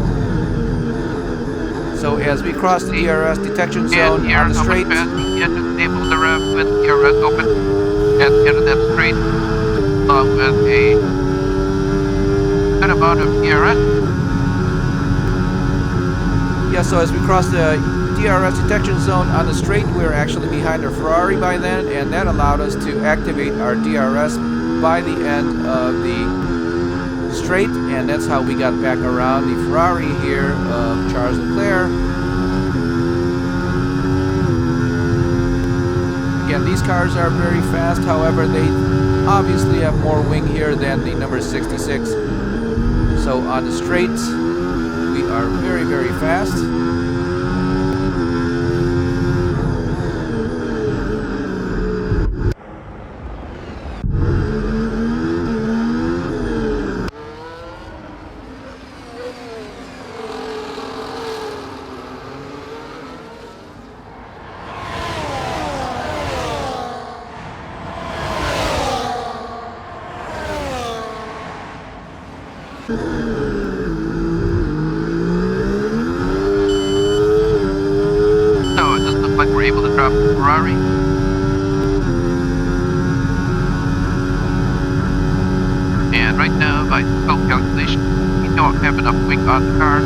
So as we cross the DRS detection zone And here on the how much straight, faster you get to enable the rev with DRS open at the end of that straight, along with a good amount of DRS. yeah, so as we cross the DRS detection zone on the straight, we're actually behind our Ferrari by then, and that allowed us to activate our DRS by the end of the straight, and that's how we got back around the Ferrari here of Charles Leclerc. Again, these cars are very fast, however, they obviously have more wing here than the number 66. So on the straight, we are very, very fast. So it doesn't look like we're able to drop the Ferrari. And right now, by full calculation, we don't have enough wing on the car.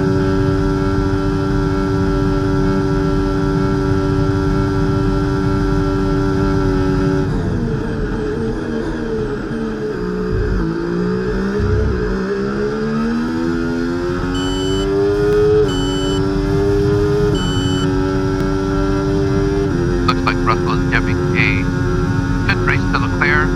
Looks like Russell is giving a good race to Leclerc.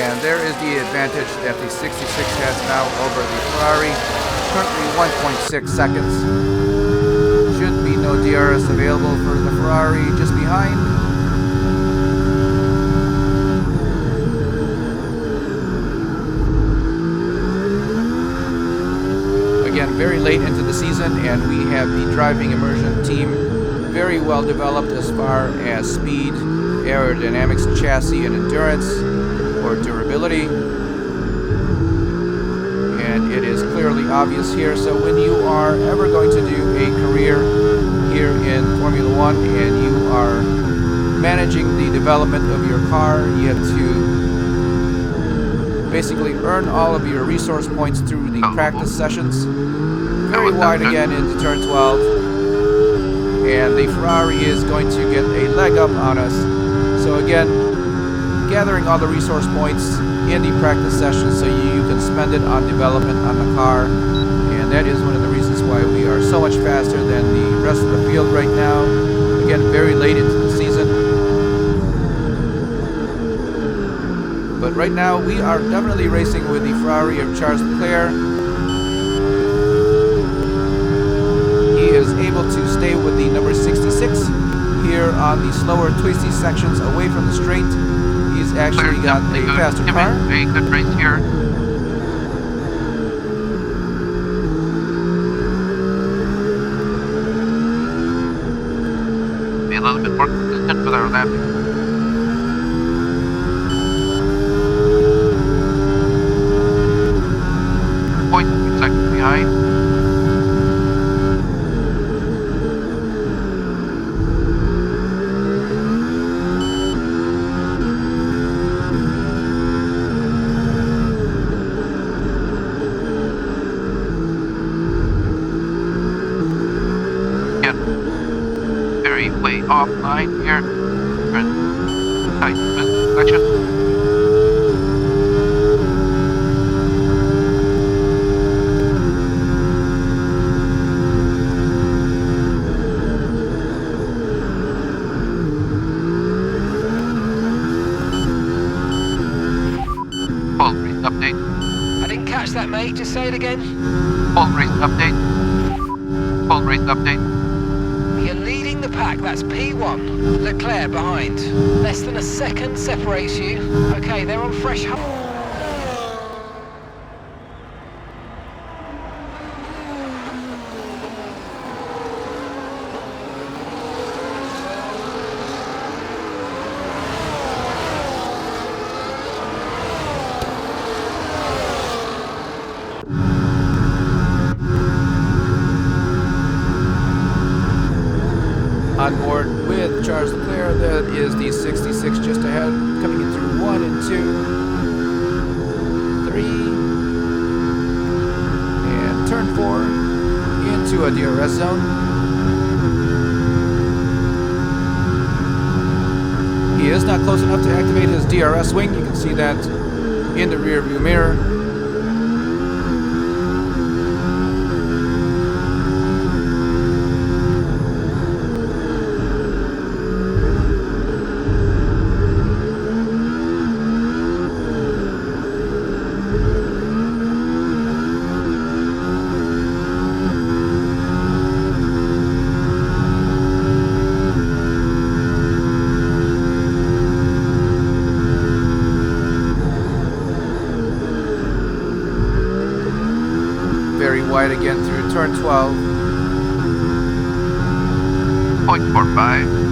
And there is the advantage that the 66 has now over the Ferrari. Currently 1.6 seconds. Should be no DRS available for the Ferrari just behind. Again, very late into the season, and we have the Driving Immersion team very well developed as far as speed, aerodynamics, chassis, and endurance, or durability. And it is clearly obvious here. So when you are ever going to do a career here in Formula One and you are managing the development of your car, you have to basically earn all of your resource points through the practice sessions. Very wide again into turn 12. And the Ferrari is going to get a leg up on us. So again, gathering all the resource points in the practice sessions so you can spend it on development on the car. And that is one of the reasons why we are so much faster than the rest of the field right now. Again, very late into the season. But right now, we are definitely racing with the Ferrari of Charles Leclerc. He is able to stay with the number 66 here on the slower, twisty sections away from the straight. He's actually got a faster car. A good race here. more consistent with our lapping. Point seconds behind. Get very way offline here. Tight section. Full race update. I didn't catch that, mate. Just say it again. Full race update. Full race update. You're leading the pack. That's P1. Leclerc behind. Less than a second separates you. Okay, they're on fresh. On board with Charles Leclerc, that is the 66 just ahead, coming in through 1 and 2, 3, and turn 4 into a DRS zone. He is not close enough to activate his DRS swing. You can see that in the rear view mirror. Very wide again through turn 12. 0.45.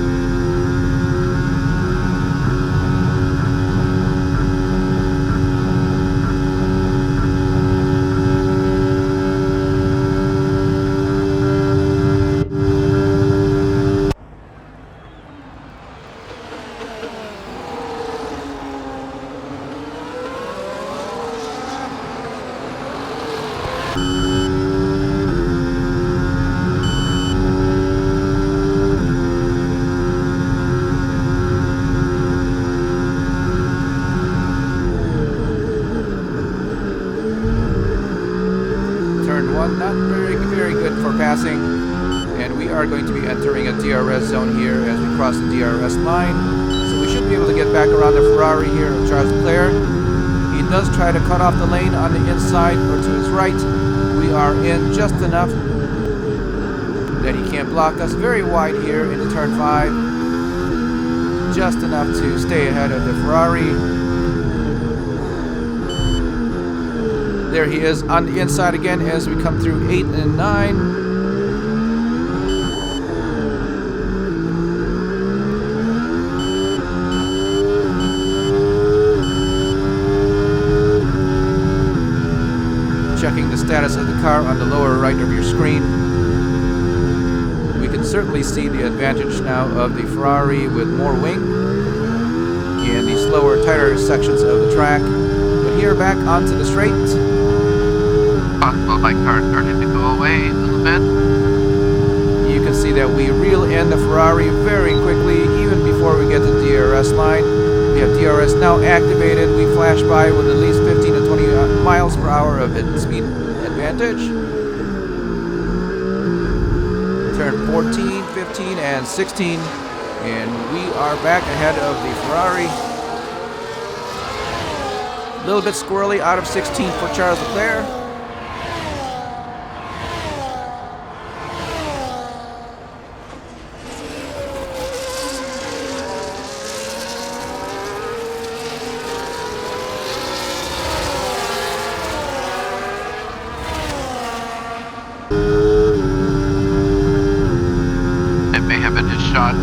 Turn 1, not very good for passing. And we are going to be entering a DRS zone here as we cross the DRS line. So we should be able to get back around the Ferrari here of Charles Leclerc. He does try to cut off the lane on the inside or to his right. We are in just enough that he can't block us. Very wide here into turn 5. Just enough to stay ahead of the Ferrari. There he is on the inside again as we come through 8 and 9. Checking the status of the car on the lower right of your screen. We can certainly see the advantage now of the Ferrari with more wing in the slower, tighter sections of the track. But here back onto the straight. Possible my car started to go away a little bit. You can see that we reel in the Ferrari very quickly, even before we get to the DRS line. We have DRS now activated. We flash by with at least 15 to 20 miles per hour of speed advantage. Turn 14, 15, and 16. And we are back ahead of the Ferrari. A little bit squirrely out of 16 for Charles Leclerc. It may have been his shot.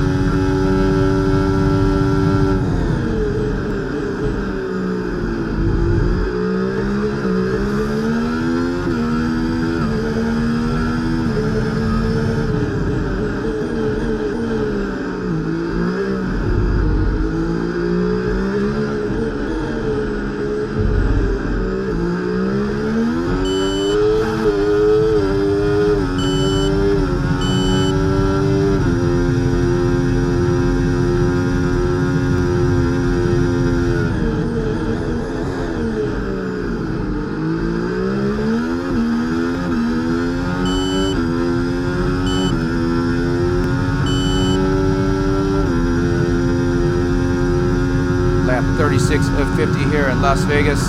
lap 36 of 50 here in Las Vegas.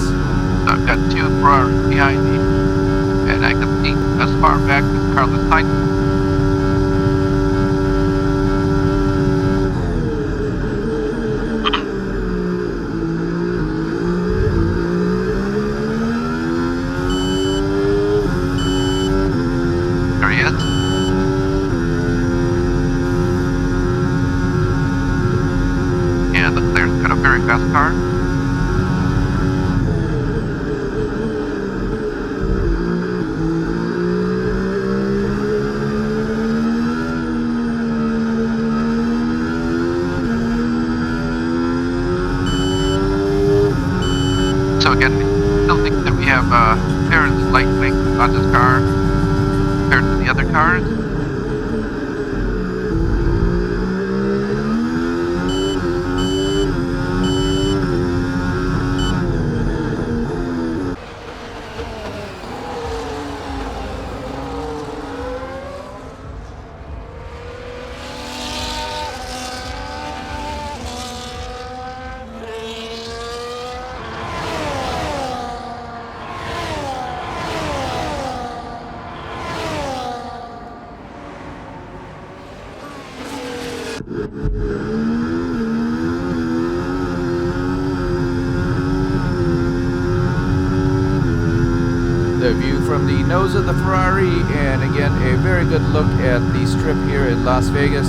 I've got 2 Ferraris behind me, and I can see as far back as Carlos Sainz. There he is. And Leclerc's got a very fast car. So again, I still think that we have fair and slight length on this car compared to the other cars. The view from the nose of the Ferrari, and again a very good look at the strip here in Las Vegas.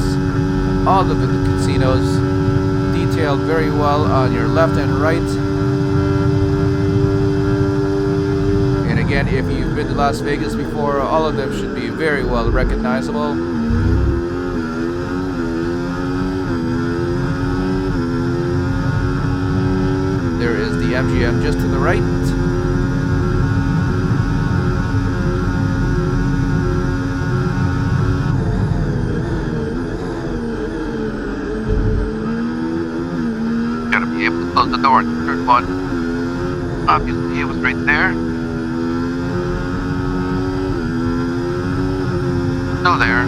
All of the casinos detailed very well on your left and right. And again, if you've been to Las Vegas before, all of them should be very well recognizable. There is the MGM just to the right. Gotta be able to close the door in turn 1. Obviously, it was right there. Still there.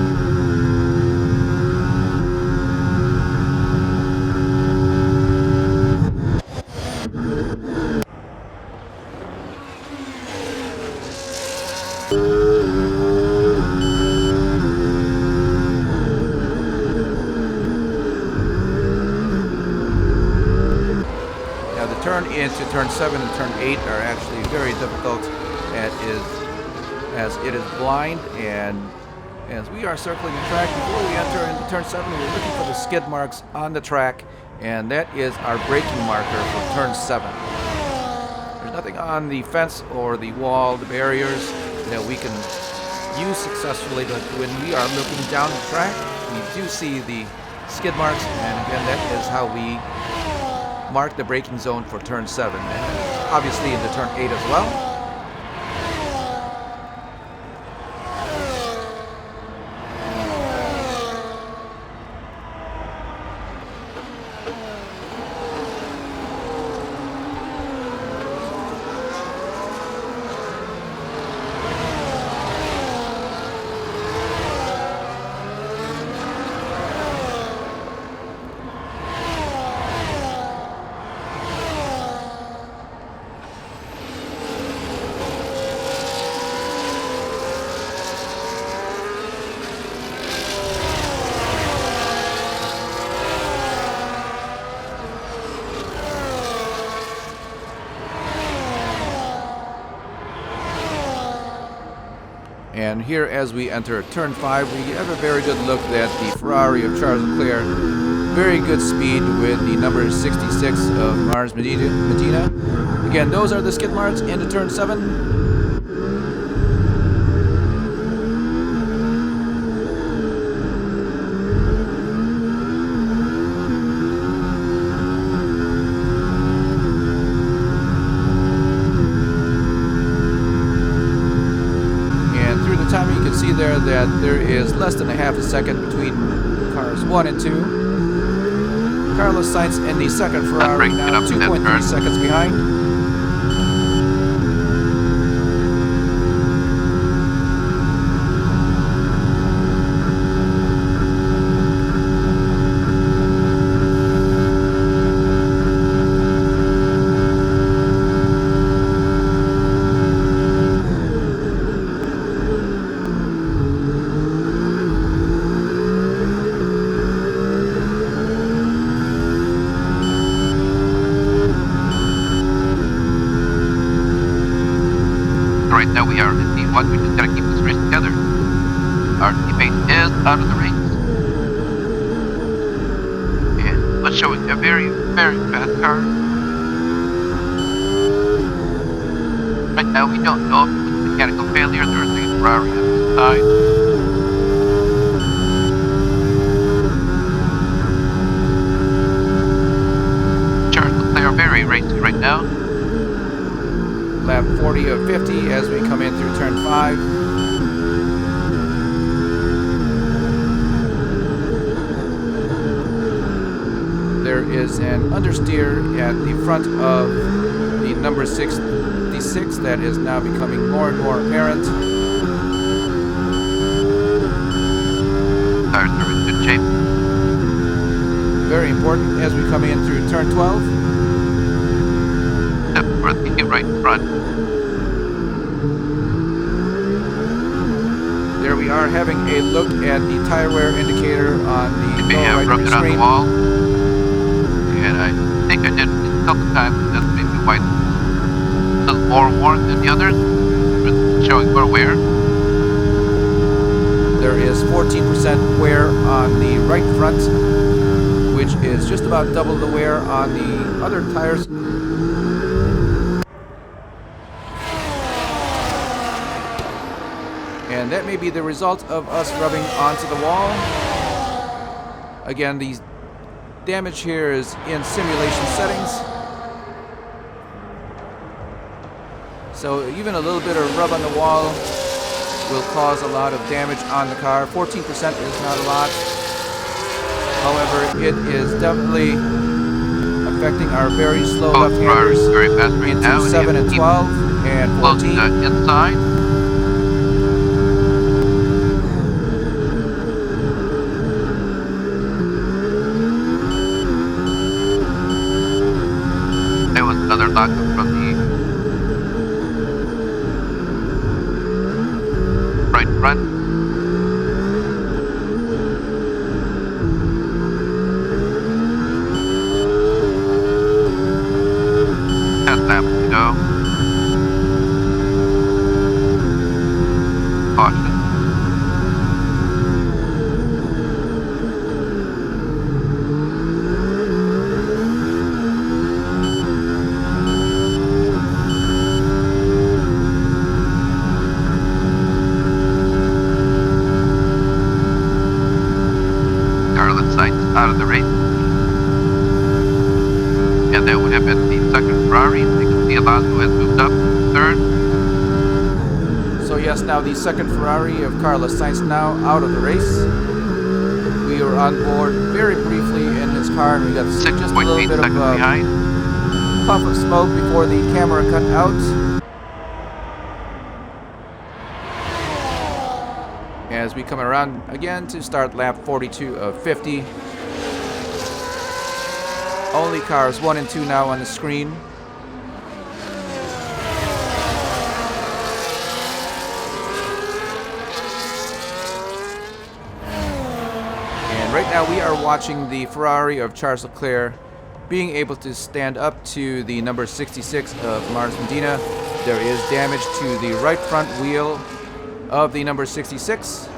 Now the turn into turn 7 and turn 8 are actually very difficult as it is blind, and as we are circling the track before we enter into turn 7, we're looking for the skid marks on the track, and that is our braking marker for turn 7. There's nothing on the fence or the wall, the barriers that we can use successfully, but when we are looking down the track, we do see the skid marks, and again, that is how we mark the braking zone for turn 7, and obviously into turn 8 as well. And here, as we enter turn 5, we have a very good look at the Ferrari of Charles Leclerc. Very good speed with the number 66 of Mars Medina. Again, those are the skid marks into turn 7. Time you can see there that there is less than a half a second between cars 1 and 2. Carlos Sainz in the second Ferrari now 2.3 seconds behind. right now we are in the one. We just gotta keep this race together. Our teammate is out of the race. And let's show it a very, very fast car. Right now we don't know if it was a mechanical failure. There's a Ferrari on the side. Very racy right now. Lap 40 of 50 as we come in through turn 5. There is an understeer at the front of the number 66 that is now becoming more and more apparent. Tires are in good shape. Very important as we come in through turn 12. We're thinking right in front. There we are having a look at the tire wear indicator on the Maybe I rubbed it on the screen. wall. And I think I did a couple times. That's maybe why it's a little more worn than the others. But showing more wear. There is 14% wear on the right front, which is just about double the wear on the other tires. And that may be the result of us rubbing onto the wall. Again, the damage here is in simulation settings. So even a little bit of rub on the wall will cause a lot of damage on the car. 14% is not a lot. However, it is definitely affecting our very slow left-handers Very fast right into now. 7 and 12 and 14. Close inside. Another lockup from the right front. That lap to go. Caution. Out of the race. And that would have been the second Ferrari. You can see Alonso has moved up to third. So yes, now the second Ferrari of Carlos Sainz now out of the race. We were on board very briefly in his car and we got to see just a little bit of a puff of smoke before the camera cut out. As we come around again to start lap 42 of 50. Only cars 1 and 2 now on the screen. And right now we are watching the Ferrari of Charles Leclerc being able to stand up to the number 66 of Mars Medina. There is damage to the right front wheel of the number 66.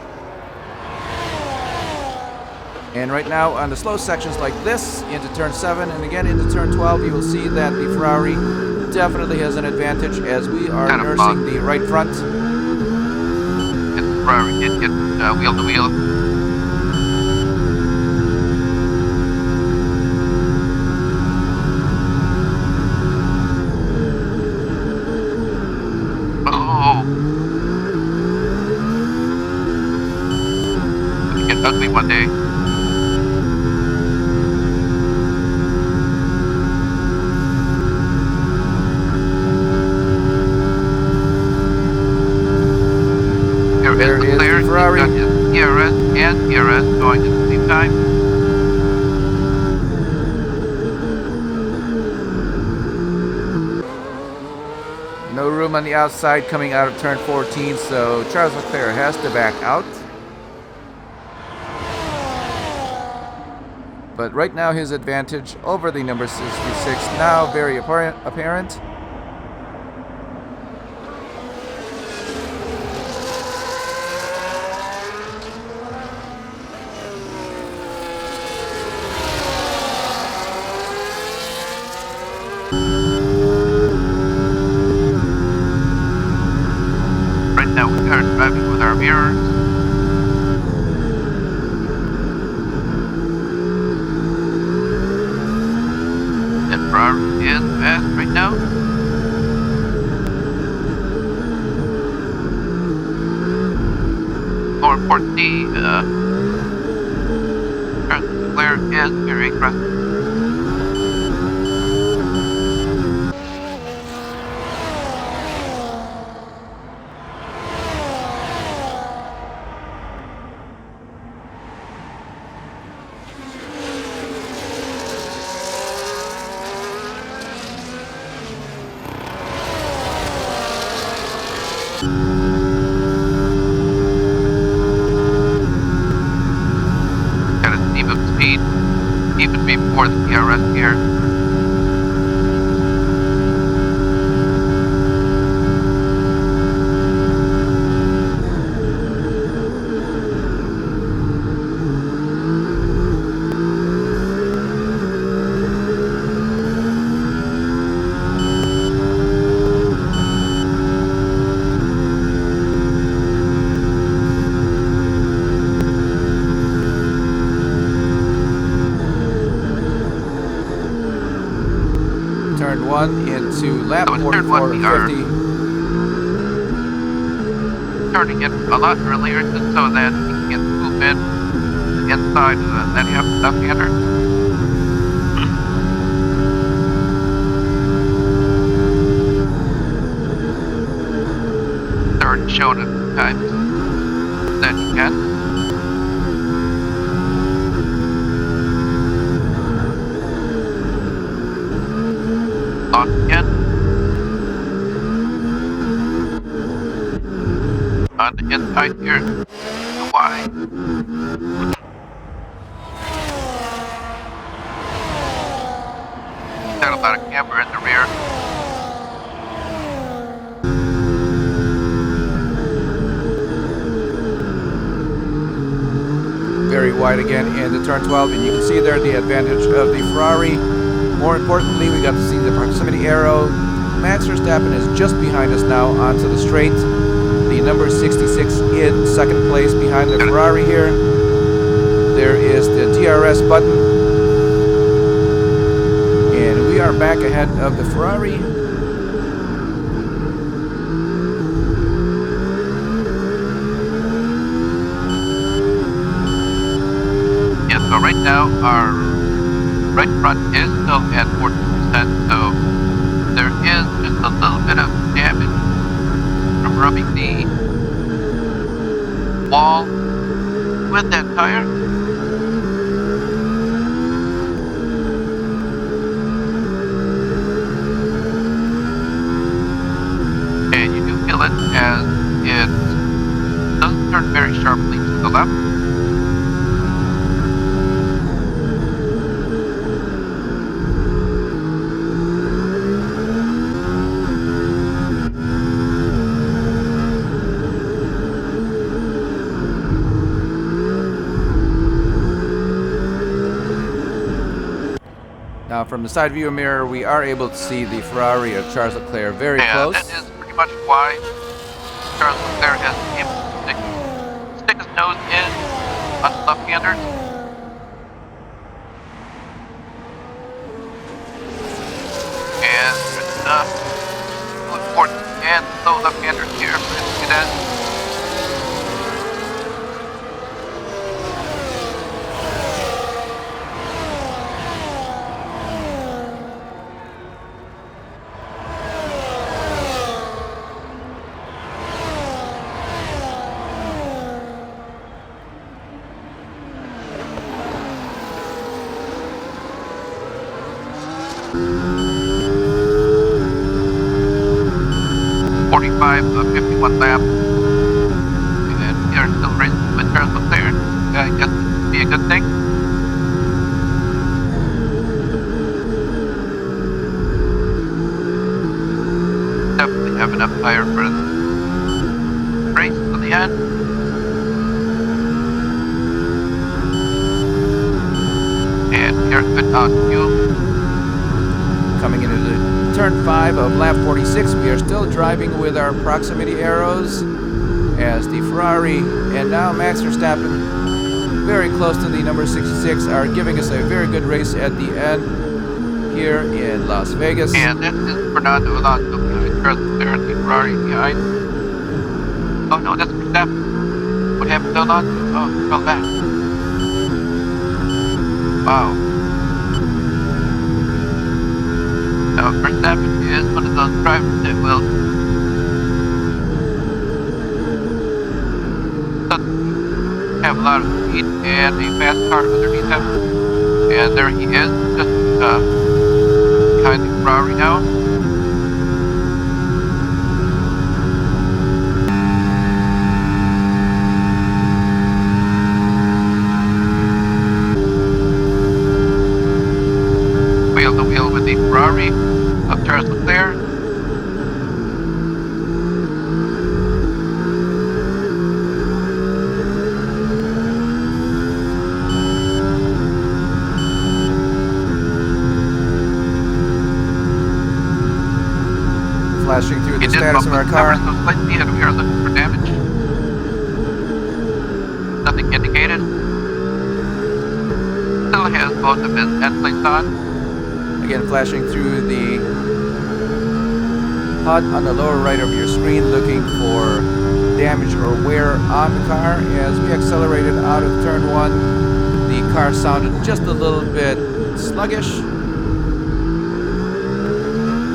And right now on the slow sections like this into turn 7 and again into turn 12, you will see that the Ferrari definitely has an advantage as we are nursing the right front. The Ferrari did get wheel to wheel. Oh! It's gonna get ugly one day. There is the Ferrari. He's got his ERS and ERS going at the same time. No room on the outside coming out of turn 14, so Charles Leclerc has to back out. But right now his advantage over the number 66 now very apparent. our mirrors. And Ferrari is fast right now. More importantly, Charles Leclerc is very aggressive. Got a steep of speed, even before the DRS here. Turn 1 into lap So in turn 1 we are 44.50. turning it a lot earlier just so that we can get swoop in inside that half left-hander. They're already shown at times that you can. On again. On the inside here. The Y. Got a lot of camber in the rear. Very wide again into turn 12, and you can see there the advantage of the Ferrari. More importantly, we got to see the proximity arrow. Max Verstappen is just behind us now onto the straight. The number 66 in second place behind the Ferrari here. There is the DRS button. And we are back ahead of the Ferrari. Yeah, so right now our right front is still at 40%, so there is just a little bit of damage from rubbing the wall with that tire. And you do feel it as it doesn't turn very sharply to the left. Now from the side view mirror, we are able to see the Ferrari of Charles Leclerc very And close. that is pretty much why Charles Leclerc has been able to stick his nose in on the left-handers. And there's two important and slow left-handers here for him to do that. Of 51 lap, and we are still racing with Charles Leclerc. I guess this would be a good thing. Definitely have enough tire for the race to the end. And we are good on fuel. Coming into the turn 5 of lap 46, we are still driving with our proximity arrows as the Ferrari and now Max Verstappen, very close to the number 66, are giving us a very good race at the end here in Las Vegas. And this is Fernando Alonso behind Charles Leclerc, the Ferrari behind. Oh no, that's Verstappen. What happened to Alonso? Oh, he fell back. Wow. Now, Verstappen is one of those drivers that will suddenly have a lot of speed and a fast car underneath him. And there he is, just behind the Ferrari now. Wheel to wheel with the Ferrari of Charles Leclerc. Flashing through He the did status of bump our his car. numbers so slightly and we are looking for damage. Nothing indicated. Still has both of his end plates on. Again, flashing through the HUD on the lower right of your screen, looking for damage or wear on the car. As we accelerated out of turn 1, the car sounded just a little bit sluggish.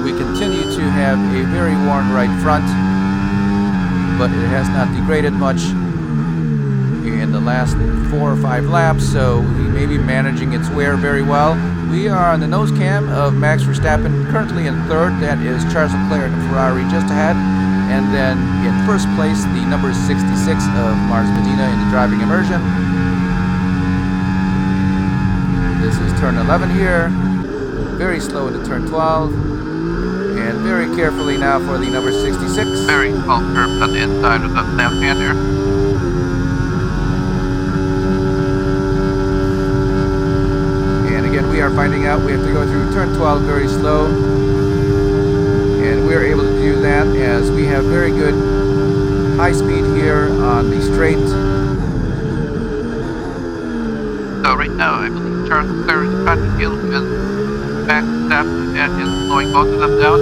We continue to have a very worn right front, but it has not degraded much in the last 4 or 5 laps, so we may be managing its wear very well. We are on the nose cam of Max Verstappen, currently in third. That is Charles Leclerc and Ferrari just ahead. And then in first place, the number 66 of Mars Medina in the Driving Immersion. This is turn 11 here. Very slow into turn 12. And very carefully now for the number 66. Very small curves on the inside of the left hander. We are finding out we have to go through turn 12 very slow, and we are able to do that as we have very good high speed here on the straight. So right now I believe Charles Leclerc is trying to deal with Max Verstappen and is slowing both of them down.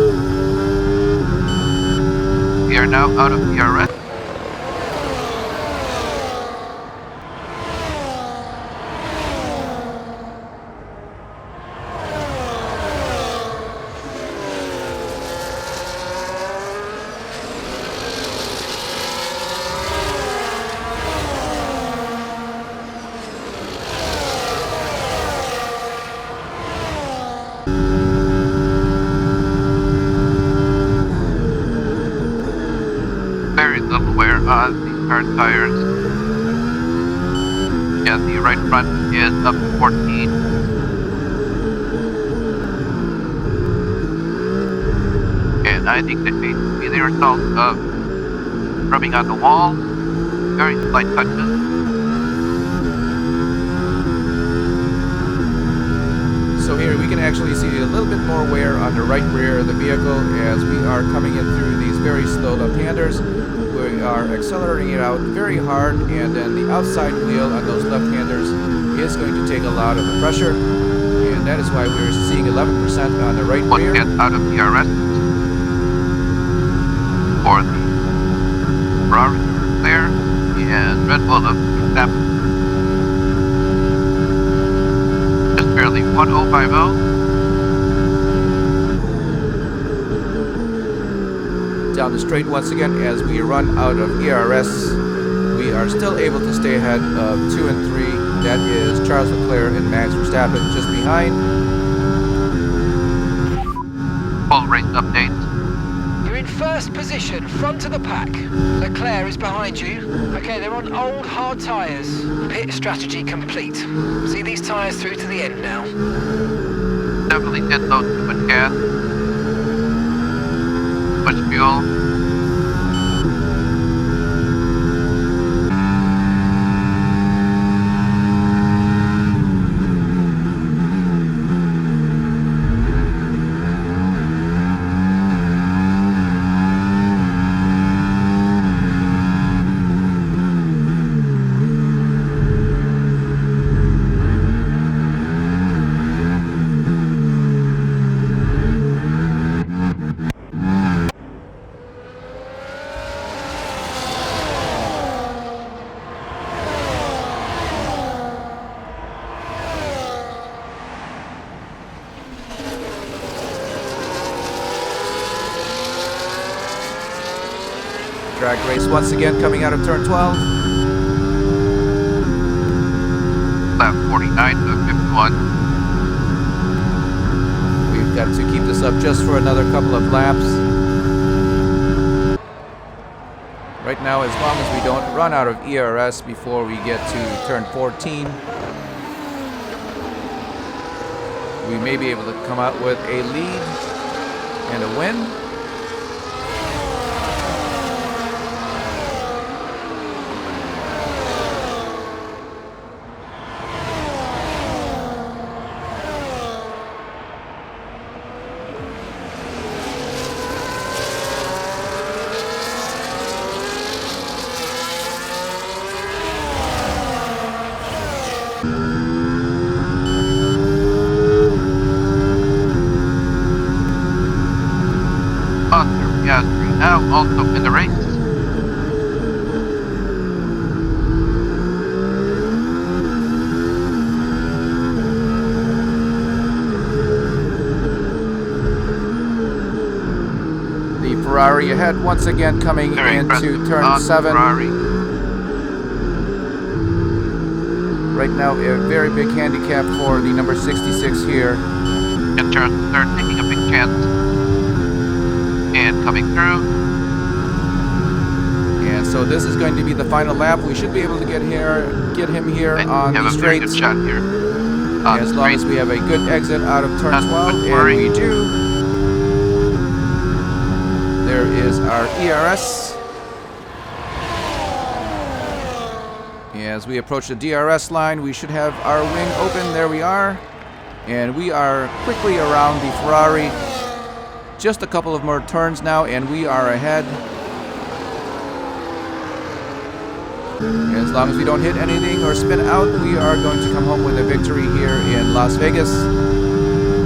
We are now out of DRS. Very little wear on the car tires. And the right front is up to 14. And I think that may be the result of rubbing on the wall. Very slight touches. So here we can actually see a little bit more wear on the right rear of the vehicle as we are coming in through these very slow left-handers. We are accelerating it out very hard, and then the outside wheel on those left-handers is going to take a lot of the pressure, and that is why we're seeing 11% on the right rear. Once again out of DRS for the Ferrari there and Red Bull of Verstappen. Just barely 1050. Down the straight once again as we run out of ERS. We are still able to stay ahead of 2 and 3. That is Charles Leclerc and Max Verstappen just behind. Full race update. You're in first position, front of the pack. Leclerc is behind you. Okay, they're on old hard tyres. Pit strategy complete. See these tyres through to the end now. Definitely did load too much gas. Much fuel. Drag race once again coming out of turn 12. Lap 49 to 51. We've got to keep this up just for another couple of laps. Right now, as long as we don't run out of ERS before we get to turn 14, we may be able to come out with a lead and a win. Now also in the race. The Ferrari ahead once again coming into turn 7. Ferrari. Right now a very big handicap for the number 66 here. In turn 3rd, taking a big chance. And coming through. And so this is going to be the final lap. We should be able to get him here on the straight. Very good shot here. As long as we have a good exit out of turn 12, and we do. There is our ERS. As we approach the DRS line, we should have our wing open. There we are. And we are quickly around the Ferrari. Just a couple of more turns now, and we are ahead. As long as we don't hit anything or spin out, we are going to come home with a victory here in Las Vegas.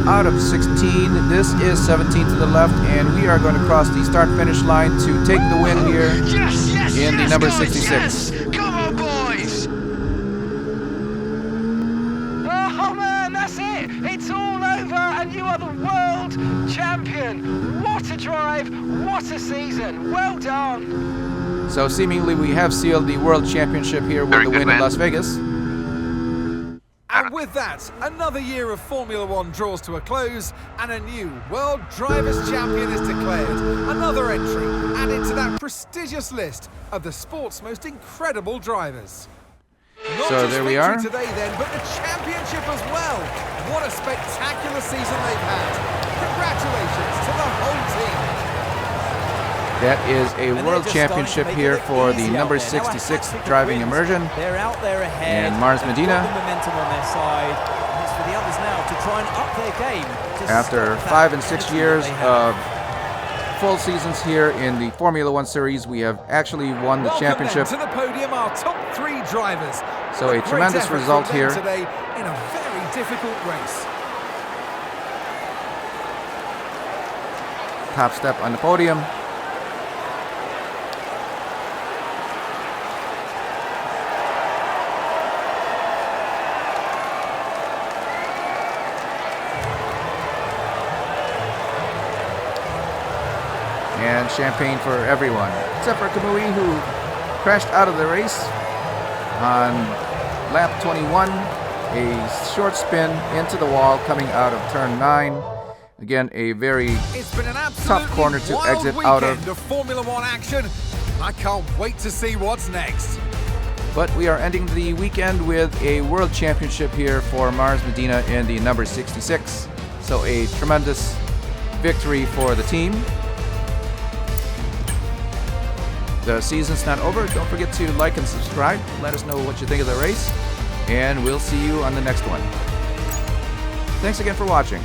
Out of 16, this is 17 to the left, and we are going to cross the start-finish line to take the win here in the number 66. Yes. Come on, boys! Oh man, that's it! It's all over, and you are the world champion! What a drive! What a season! Well done! So seemingly we have sealed the World Championship here with the win in Las Vegas. And with that, another year of Formula One draws to a close, and a new World Drivers' Champion is declared. Another entry added to that prestigious list of the sport's most incredible drivers. Not So just there we victory are. today then, but the championship as well. What a spectacular season they've had. Congratulations to the whole team. That is a World Championship here for the number 66 Driving Immersion. They're out there ahead. And Mars Medina. The momentum on their side. And it's for the others now to try and up their game. After 5 and 6 years of full seasons here in the Formula One series, we have actually won the championship. To the podium, our top 3 drivers. So a tremendous result here today in a very difficult race. Top step on the podium. And champagne for everyone, except for Kamui, who crashed out of the race on lap 21. A short spin into the wall coming out of turn 9. Again, a very It's been an tough corner to wild exit out of. Formula One action. I can't wait to see what's next. But we are ending the weekend with a World Championship here for Mars Medina in the number 66. So a tremendous victory for the team. The season's not over. Don't forget to like and subscribe. Let us know what you think of the race. And we'll see you on the next one. Thanks again for watching.